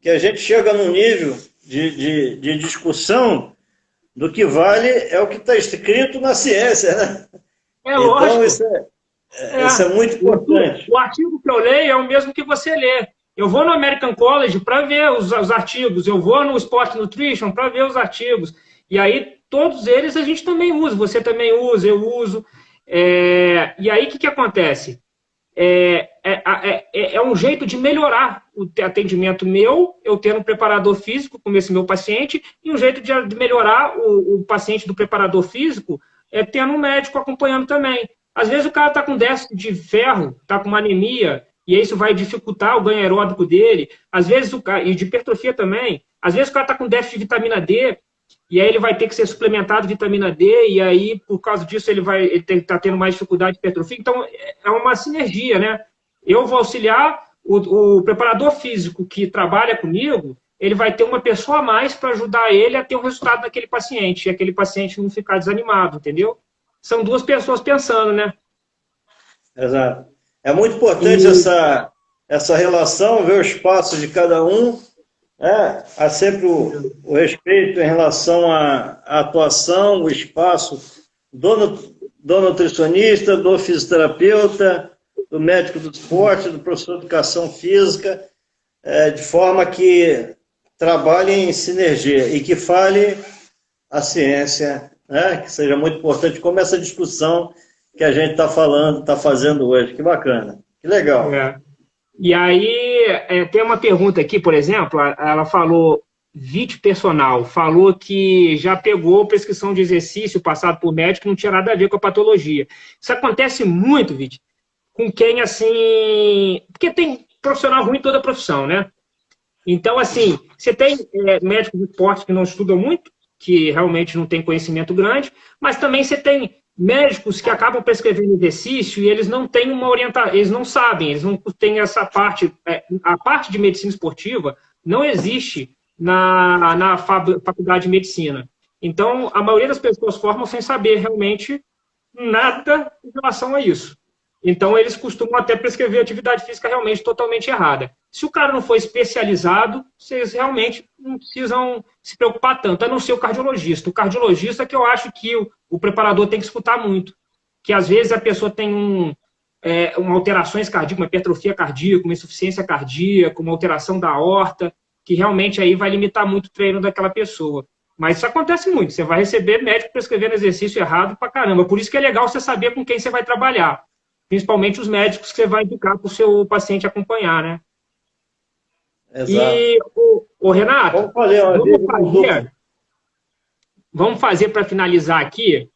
que a gente chega num nível de discussão do que vale é o que está escrito na ciência, né? Então, Lógico. Isso é muito importante. O artigo que eu leio é o mesmo que você lê. Eu vou no American College para ver os artigos, eu vou no Sport Nutrition para ver os artigos. E aí, todos eles a gente também usa, você também usa, eu uso. E aí, o que acontece? É um jeito de melhorar o atendimento meu, eu tendo um preparador físico com esse meu paciente, e um jeito de melhorar o paciente do preparador físico tendo um médico acompanhando também. Às vezes o cara está com déficit de ferro, está com uma anemia, e isso vai dificultar o ganho aeróbico dele. Às vezes e de hipertrofia também. Às vezes o cara está com déficit de vitamina D, e aí ele vai ter que ser suplementado de vitamina D, e aí, por causa disso, ele está tendo mais dificuldade de hipertrofia. Então, é uma sinergia, né? Eu vou auxiliar o preparador físico que trabalha comigo, ele vai ter uma pessoa a mais para ajudar ele a ter o resultado daquele paciente, e aquele paciente não ficar desanimado, entendeu? São duas pessoas pensando, né? Exato. É muito importante essa relação, ver os passos de cada um. Há sempre o respeito em relação à atuação, o espaço do nutricionista, do fisioterapeuta, do médico do esporte, do professor de educação física, de forma que trabalhem em sinergia e que fale a ciência, né? Que seja muito importante, como essa discussão que a gente está fazendo hoje. Que bacana, que legal. E aí, tem uma pergunta aqui, por exemplo, ela falou, VIT personal, falou que já pegou prescrição de exercício passado por médico que não tinha nada a ver com a patologia. Isso acontece muito, VIT, com quem, assim... Porque tem profissional ruim em toda a profissão, né? Então, assim, você tem médicos de esporte que não estudam muito, que realmente não tem conhecimento grande, mas também você tem médicos que acabam prescrevendo exercício e eles não têm uma orientação, eles não sabem, eles não têm essa parte. A parte de medicina esportiva não existe na faculdade de medicina. Então, a maioria das pessoas formam sem saber realmente nada em relação a isso. Então, eles costumam até prescrever atividade física realmente totalmente errada. Se o cara não for especializado, vocês realmente não precisam se preocupar tanto, a não ser o cardiologista. O cardiologista que eu acho que o preparador tem que escutar muito. Que às vezes a pessoa tem uma alterações cardíacas, uma hipertrofia cardíaca, uma insuficiência cardíaca, uma alteração da aorta, que realmente aí vai limitar muito o treino daquela pessoa. Mas isso acontece muito. Você vai receber médico prescrevendo exercício errado pra caramba. Por isso que é legal você saber com quem você vai trabalhar. Principalmente os médicos que você vai indicar para o seu paciente acompanhar, né? Exato. E, Renato, vamos fazer para finalizar aqui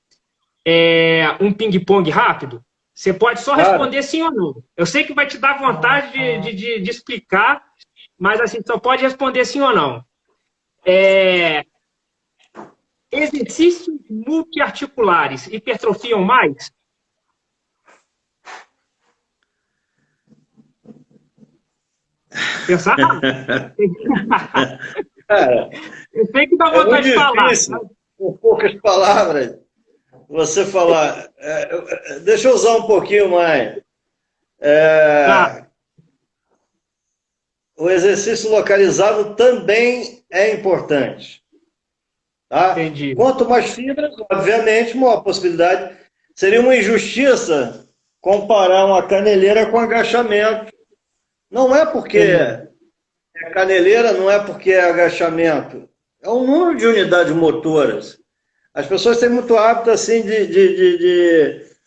um ping-pong rápido. Você pode só responder sim ou não. Eu sei que vai te dar vontade de explicar, mas assim, só pode responder sim ou não. Exercícios multiarticulares hipertrofiam mais? Pensar? Cara, eu sei que dá vontade de falar. Com poucas palavras, você falar. Deixa eu usar um pouquinho mais. O exercício localizado também é importante. Tá? Entendi. Quanto mais fibras, obviamente, maior possibilidade. Seria uma injustiça comparar uma caneleira com agachamento. Não é porque é caneleira, não é porque é agachamento. É um número de unidades motoras. As pessoas têm muito hábito assim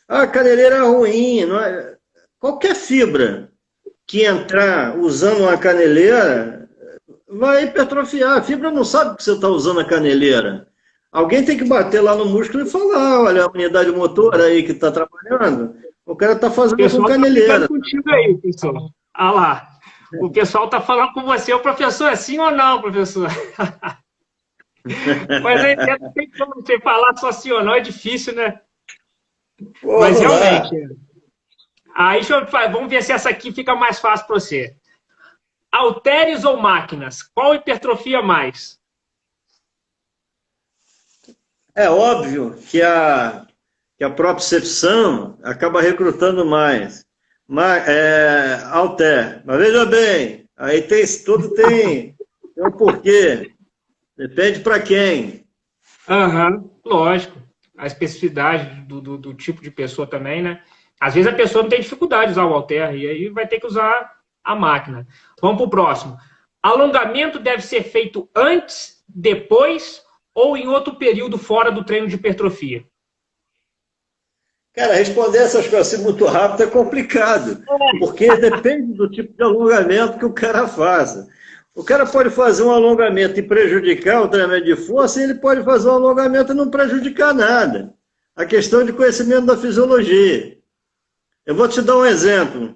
a caneleira é ruim. Não é... Qualquer fibra que entrar usando uma caneleira vai hipertrofiar. A fibra não sabe que você está usando a caneleira. Alguém tem que bater lá no músculo e falar, olha, a unidade motora aí que está trabalhando, o cara está fazendo com caneleira. Tá contigo aí, pessoal. Ah lá, o pessoal está falando com você, o professor é sim ou não, professor? Mas aí tem como você falar só sim ou não, é difícil, né? Pô, mas realmente. Aí vamos ver se essa aqui fica mais fácil para você. Halteres ou máquinas? Qual hipertrofia mais? É óbvio que a propriocepção acaba recrutando mais. Halter. Mas veja bem, aí tudo tem um porquê. Depende para quem. Lógico. A especificidade do tipo de pessoa também, né? Às vezes a pessoa não tem dificuldade de usar o halter e aí vai ter que usar a máquina. Vamos para o próximo. Alongamento deve ser feito antes, depois ou em outro período fora do treino de hipertrofia? Cara, responder essas coisas assim muito rápido é complicado, porque depende do tipo de alongamento que o cara faça. O cara pode fazer um alongamento e prejudicar o treinamento de força, e ele pode fazer um alongamento e não prejudicar nada. A questão de conhecimento da fisiologia. Eu vou te dar um exemplo.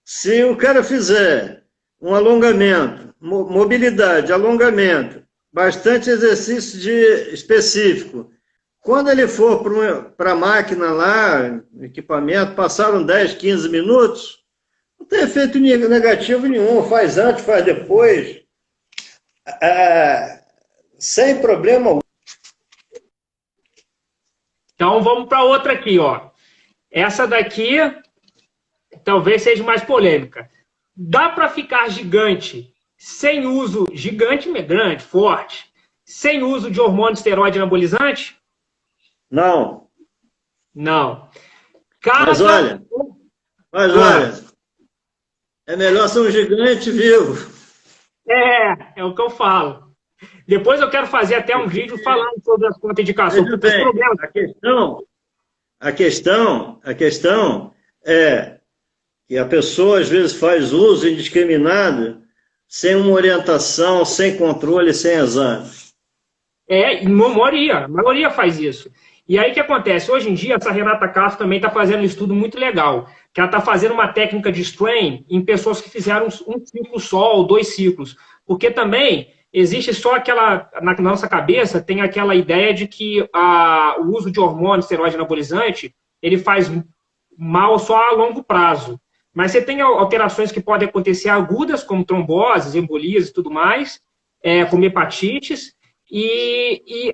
Se o cara fizer um alongamento, mobilidade, alongamento, bastante exercício específico, quando ele for para a máquina lá, equipamento, passaram 10, 15 minutos, não tem efeito negativo nenhum, faz antes, faz depois, sem problema algum. Então vamos para outra aqui, ó. Essa daqui talvez seja mais polêmica. Dá para ficar gigante sem uso, gigante, grande, forte, sem uso de hormônio esteroide anabolizante? Não. Não. Mas olha, é melhor ser um gigante vivo. É o que eu falo. Depois eu quero fazer até um vídeo falando sobre as contraindicações. A questão é que a pessoa às vezes faz uso indiscriminado sem uma orientação, sem controle, sem exame. É, a maioria faz isso. E aí o que acontece? Hoje em dia, essa Renata Castro também está fazendo um estudo muito legal, que ela está fazendo uma técnica de strain em pessoas que fizeram um ciclo só ou 2 ciclos. Porque também existe só aquela, na nossa cabeça, tem aquela ideia de que o uso de hormônio, esteroide anabolizante, ele faz mal só a longo prazo. Mas você tem alterações que podem acontecer agudas, como tromboses, embolias e tudo mais, como hepatites, e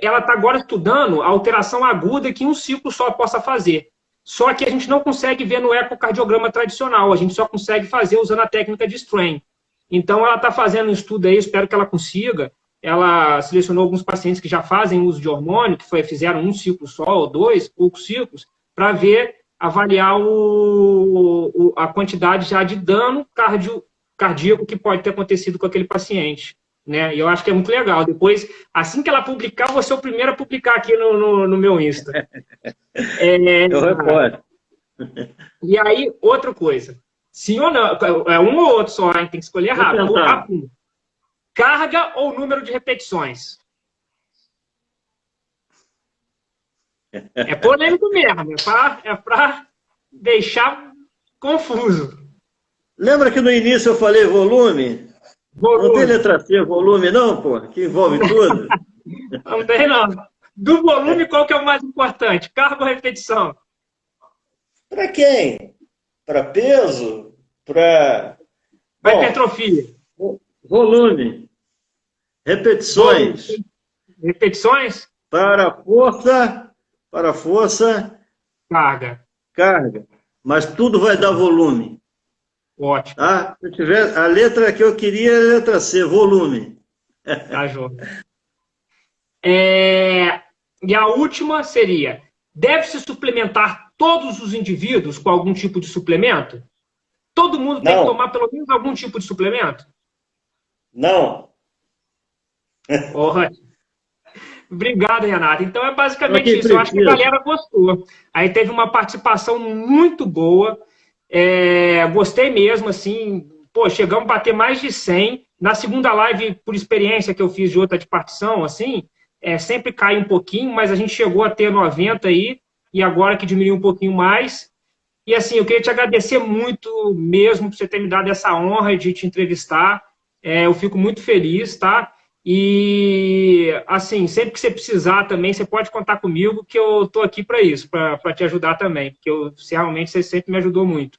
ela está agora estudando a alteração aguda que um ciclo só possa fazer. Só que a gente não consegue ver no ecocardiograma tradicional, a gente só consegue fazer usando a técnica de strain. Então, ela está fazendo um estudo aí, espero que ela consiga. Ela selecionou alguns pacientes que já fazem uso de hormônio, que fizeram um ciclo só ou 2, poucos ciclos, para avaliar a quantidade já de dano cardíaco que pode ter acontecido com aquele paciente. Né? E eu acho que é muito legal. Depois, assim que ela publicar, eu vou ser o primeiro a publicar aqui no meu Insta. Eu recordo. E aí, outra coisa. Sim ou não? É um ou outro só, hein? Tem que escolher rápido. Carga ou número de repetições? É polêmico mesmo. É para deixar confuso. Lembra que no início eu falei volume? Não tem letra C, volume não, pô? Que envolve tudo. Não tem, não. Do volume, qual que é o mais importante? Carga ou repetição? Para quem? Para peso? Para hipertrofia? Volume. Repetições. Volume. Repetições? Para força. Carga. Mas tudo vai dar volume. Ótimo. Tá? Se eu tiver, a letra que eu queria é a letra C, volume. Tá, João. E a última seria: deve-se suplementar todos os indivíduos com algum tipo de suplemento? Todo mundo tem que tomar pelo menos algum tipo de suplemento? Não. Ótimo. Obrigado, Renato. Então é basicamente isso. Eu acho que a galera gostou. Aí teve uma participação muito boa. Gostei mesmo, assim. Pô, chegamos a bater mais de 100. Na segunda live, por experiência que eu fiz de outra de partição, assim, sempre cai um pouquinho, mas a gente chegou a ter 90 aí, e agora que diminuiu um pouquinho mais. E assim, eu queria te agradecer muito mesmo por você ter me dado essa honra de te entrevistar. Eu fico muito feliz, tá? E, assim, sempre que você precisar também, você pode contar comigo, que eu tô aqui para isso, para te ajudar também, porque realmente você sempre me ajudou muito.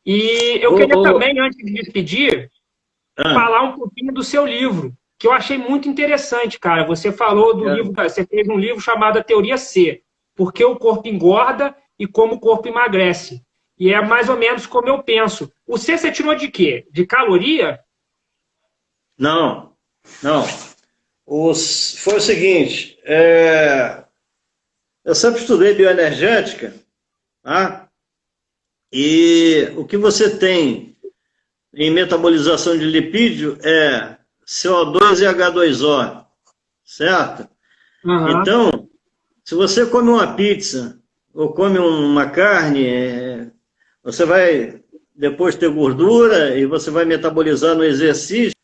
E eu queria também, antes de despedir, falar um pouquinho do seu livro, que eu achei muito interessante, cara. Você falou do livro, você fez um livro chamado A Teoria C, Por que o Corpo Engorda e Como o Corpo Emagrece. E é mais ou menos como eu penso. O C você tirou de quê? De caloria? Não. Foi o seguinte, eu sempre estudei bioenergética, tá? E o que você tem em metabolização de lipídio é CO2 e H2O, certo? Uhum. Então, se você come uma pizza ou come uma carne, você vai depois ter gordura e você vai metabolizar no exercício.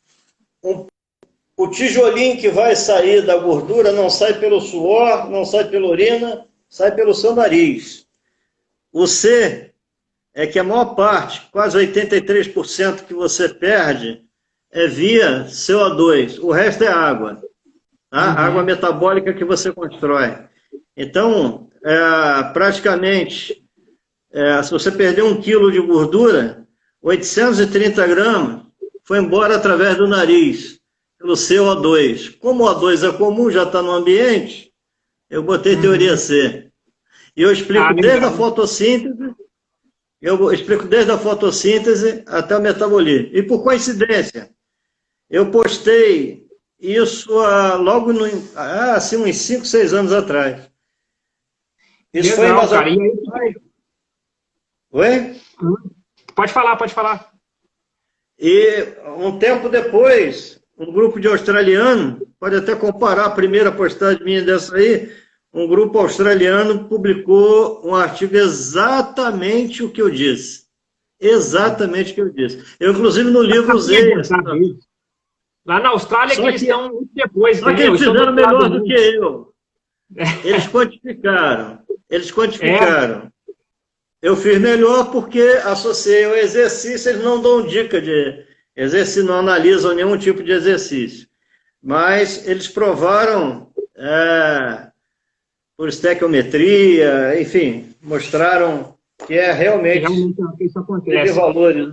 O tijolinho que vai sair da gordura não sai pelo suor, não sai pela urina, sai pelo seu nariz. O C é que a maior parte, quase 83% que você perde, é via CO2. O resto é água. Tá? Água metabólica que você constrói. Então, praticamente, se você perder 1 quilo de gordura, 830 gramas foi embora através do nariz, pelo CO2. Como o O2 é comum, já está no ambiente, eu botei teoria C. E eu explico desde a fotossíntese, até o metabolismo. E por coincidência, eu postei isso logo assim, uns 5, 6 anos atrás. Isso legal, foi cara. Oi? Pode falar. E um tempo depois, um grupo de australianos, pode até comparar a primeira postagem minha dessa aí, um grupo australiano publicou um artigo exatamente o que eu disse. exatamente o que eu disse. Eu, inclusive, no livro usei. Lá na Austrália, que eles estão muito depois, só que eles fizeram melhor do que eu. Eles quantificaram. Eles quantificaram. Eu fiz melhor porque associei ao exercício, eles não dão dica de exercício, não analisam nenhum tipo de exercício. Mas eles provaram por estequiometria, enfim, mostraram que realmente isso acontece. Valores.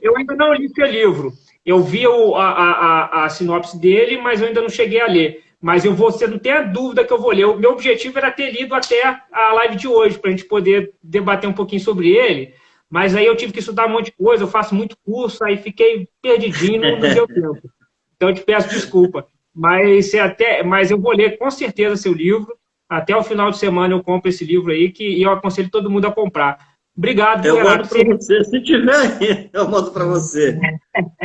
Eu ainda não li seu livro. Eu vi a sinopse dele, mas eu ainda não cheguei a ler. Mas você não tem a dúvida que eu vou ler. O meu objetivo era ter lido até a live de hoje, para a gente poder debater um pouquinho sobre ele. Mas aí eu tive que estudar um monte de coisa, eu faço muito curso, aí fiquei perdidinho, não deu tempo. Então eu te peço desculpa. Mas eu vou ler com certeza seu livro. Até o final de semana eu compro esse livro aí, e eu aconselho todo mundo a comprar. Obrigado, eu mando para você. Se tiver aí, eu mando para você.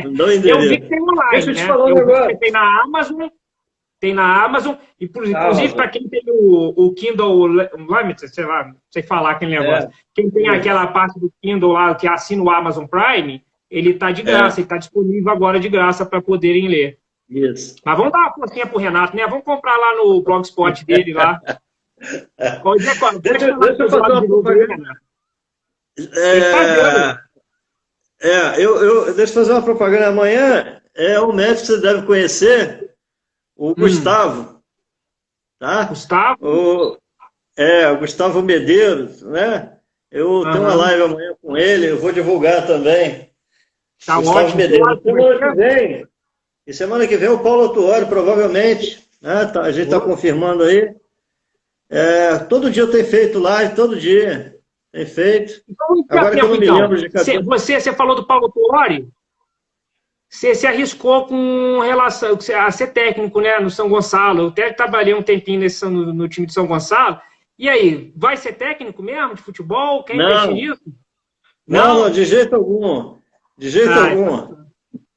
Eu vi que tem online, Deixa eu te falar um negócio. Tem na Amazon, e inclusive para quem tem o Kindle Unlimited, sei lá, não sei falar aquele negócio. Quem tem aquela parte do Kindle lá, que assina o Amazon Prime, ele está de graça, ele está disponível agora de graça para poderem ler. Isso. Mas vamos dar uma forcinha pro Renato, né? Vamos comprar lá no blogspot dele lá. Deixa eu fazer uma propaganda. Deixa eu fazer uma propaganda amanhã. Um médico que você deve conhecer, o Gustavo. Tá? Gustavo? O Gustavo Medeiros, né? Eu tenho uma live amanhã com ele, eu vou divulgar também. Tá Gustavo ótimo. Medeiros. Semana que vem o Paulo Autuori, provavelmente. Né? A gente está confirmando aí. Todo dia eu tenho feito live, todo dia. Tem feito. Então, agora que eu não me lembro de cabeça. Você falou do Paulo Autuori? Você se arriscou com relação a ser técnico, né, no São Gonçalo. Eu até trabalhei um tempinho no time de São Gonçalo. E aí, vai ser técnico mesmo de futebol? Quer investir nisso? Não, de jeito algum. De jeito algum.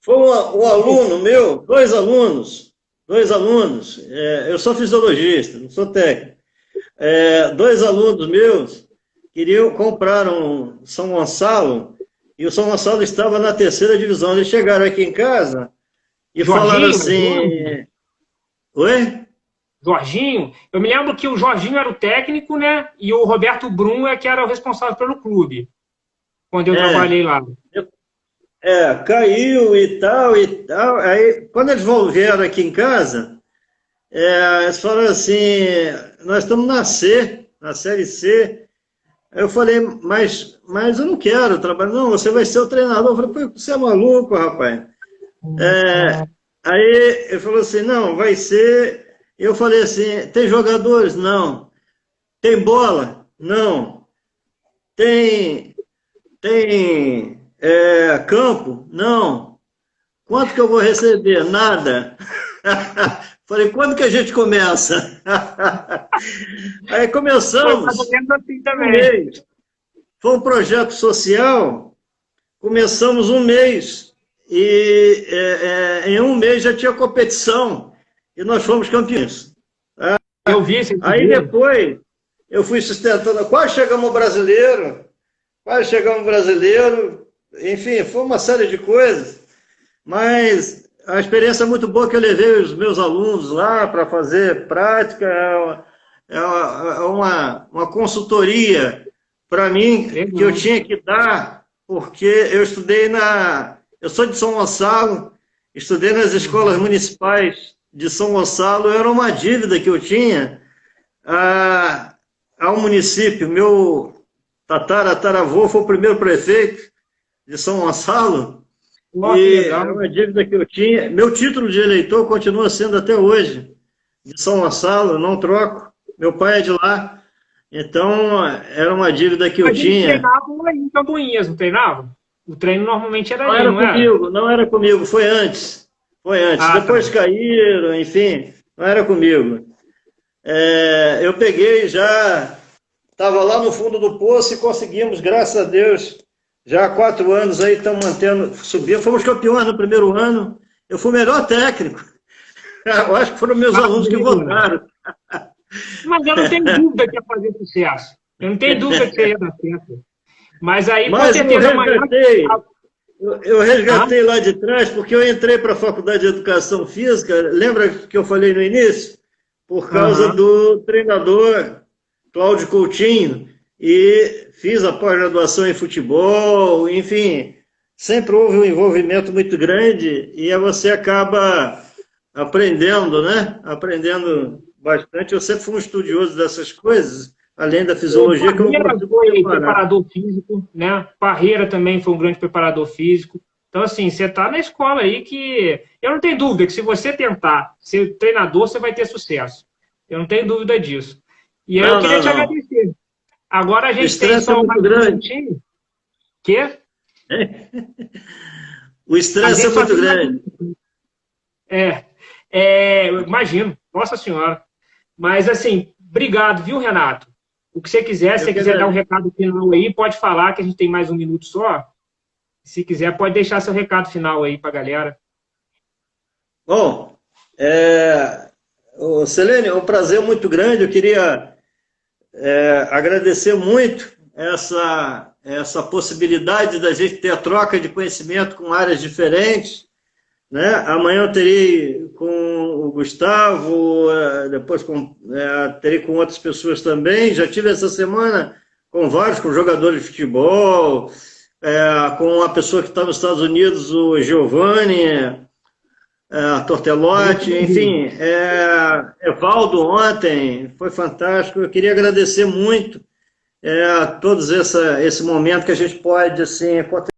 Foi um aluno meu, dois alunos. Eu sou fisiologista, não sou técnico. Dois alunos meus compraram São Gonçalo, e o São Gonçalo estava na 3ª divisão. Eles chegaram aqui em casa e falaram assim... Oi? Jorginho? Eu me lembro que o Jorginho era o técnico, né? E o Roberto Brum que era o responsável pelo clube, quando eu trabalhei lá. Caiu e tal. Aí, quando eles vieram aqui em casa, eles falaram assim, nós estamos na Série C. Aí eu falei, mas eu não quero trabalhar. Não, você vai ser o treinador. Eu falei, você é maluco, rapaz. Aí ele falou assim, não, vai ser... Eu falei assim, tem jogadores? Não. Tem bola? Não. Tem campo? Não. Quanto que eu vou receber? Nada. Falei, quando que a gente começa? Aí começamos. Foi um projeto social. Começamos um mês. E em um mês já tinha competição. E nós fomos campeões. Eu vi esse Aí depois eu fui sustentando. Quase chegamos ao brasileiro. Enfim, foi uma série de coisas. Mas a experiência é muito boa que eu levei os meus alunos lá para fazer prática. Uma consultoria para mim que eu tinha que dar, porque eu estudei eu sou de São Gonçalo, estudei nas escolas municipais de São Gonçalo. Era uma dívida que eu tinha ao município. Meu tataravô foi o primeiro prefeito de São Gonçalo. Era uma dívida que eu tinha. Meu título de eleitor continua sendo até hoje de São Gonçalo, eu não troco. Meu pai é de lá. Então, era uma dívida que eu tinha. Treinavam aí em Camboinhas, não treinavam? O treino normalmente era ali, não era? Não era comigo, foi antes. Depois caíram, enfim, não era comigo. Eu peguei já, estava lá no fundo do poço e conseguimos, graças a Deus, já há 4 anos aí, estamos mantendo, subindo. Fomos campeões no primeiro ano. Eu fui o melhor técnico. Eu acho que foram meus alunos que votaram. Mas eu não tenho dúvida que ia fazer sucesso. Eu não tenho dúvida que você ia dar certo. Mas aí, com Mas certeza, amanhã... eu resgatei lá de trás, porque eu entrei para a Faculdade de Educação Física, lembra que eu falei no início? Por causa do treinador Cláudio Coutinho, e fiz a pós-graduação em futebol, enfim, sempre houve um envolvimento muito grande, e aí você acaba aprendendo, né? Aprendendo bastante. Eu sempre fui um estudioso dessas coisas, além da fisiologia, que eu não Parreira consigo foi separar. preparador físico, né? Parreira também foi um grande preparador físico. Então, assim, você está na escola aí que... Eu não tenho dúvida que se você tentar ser treinador, você vai ter sucesso. Eu não tenho dúvida disso. E aí eu queria te Não. agradecer. Agora a O gente tem estresse é só muito mais um grande. minutinho. Quê? O A estresse é gente só muito tem mais... grande. eu imagino. Nossa Senhora. Mas, assim, obrigado, viu, Renato? O que você quiser, se Eu você que quiser dar um agradeço. recado final aí, pode falar, que a gente tem mais um minuto só. Se quiser, pode deixar seu recado final aí para a galera. Bom, Selene, é um prazer muito grande. Eu queria agradecer muito essa possibilidade da gente ter a troca de conhecimento com áreas diferentes, né? Amanhã eu terei com o Gustavo, depois terei com outras pessoas também. Já tive essa semana com vários, com jogadores de futebol, com a pessoa que está nos Estados Unidos, o Giovanni, Tortelotti, enfim, Evaldo ontem, foi fantástico. Eu queria agradecer muito a todos esse momento que a gente pode assim,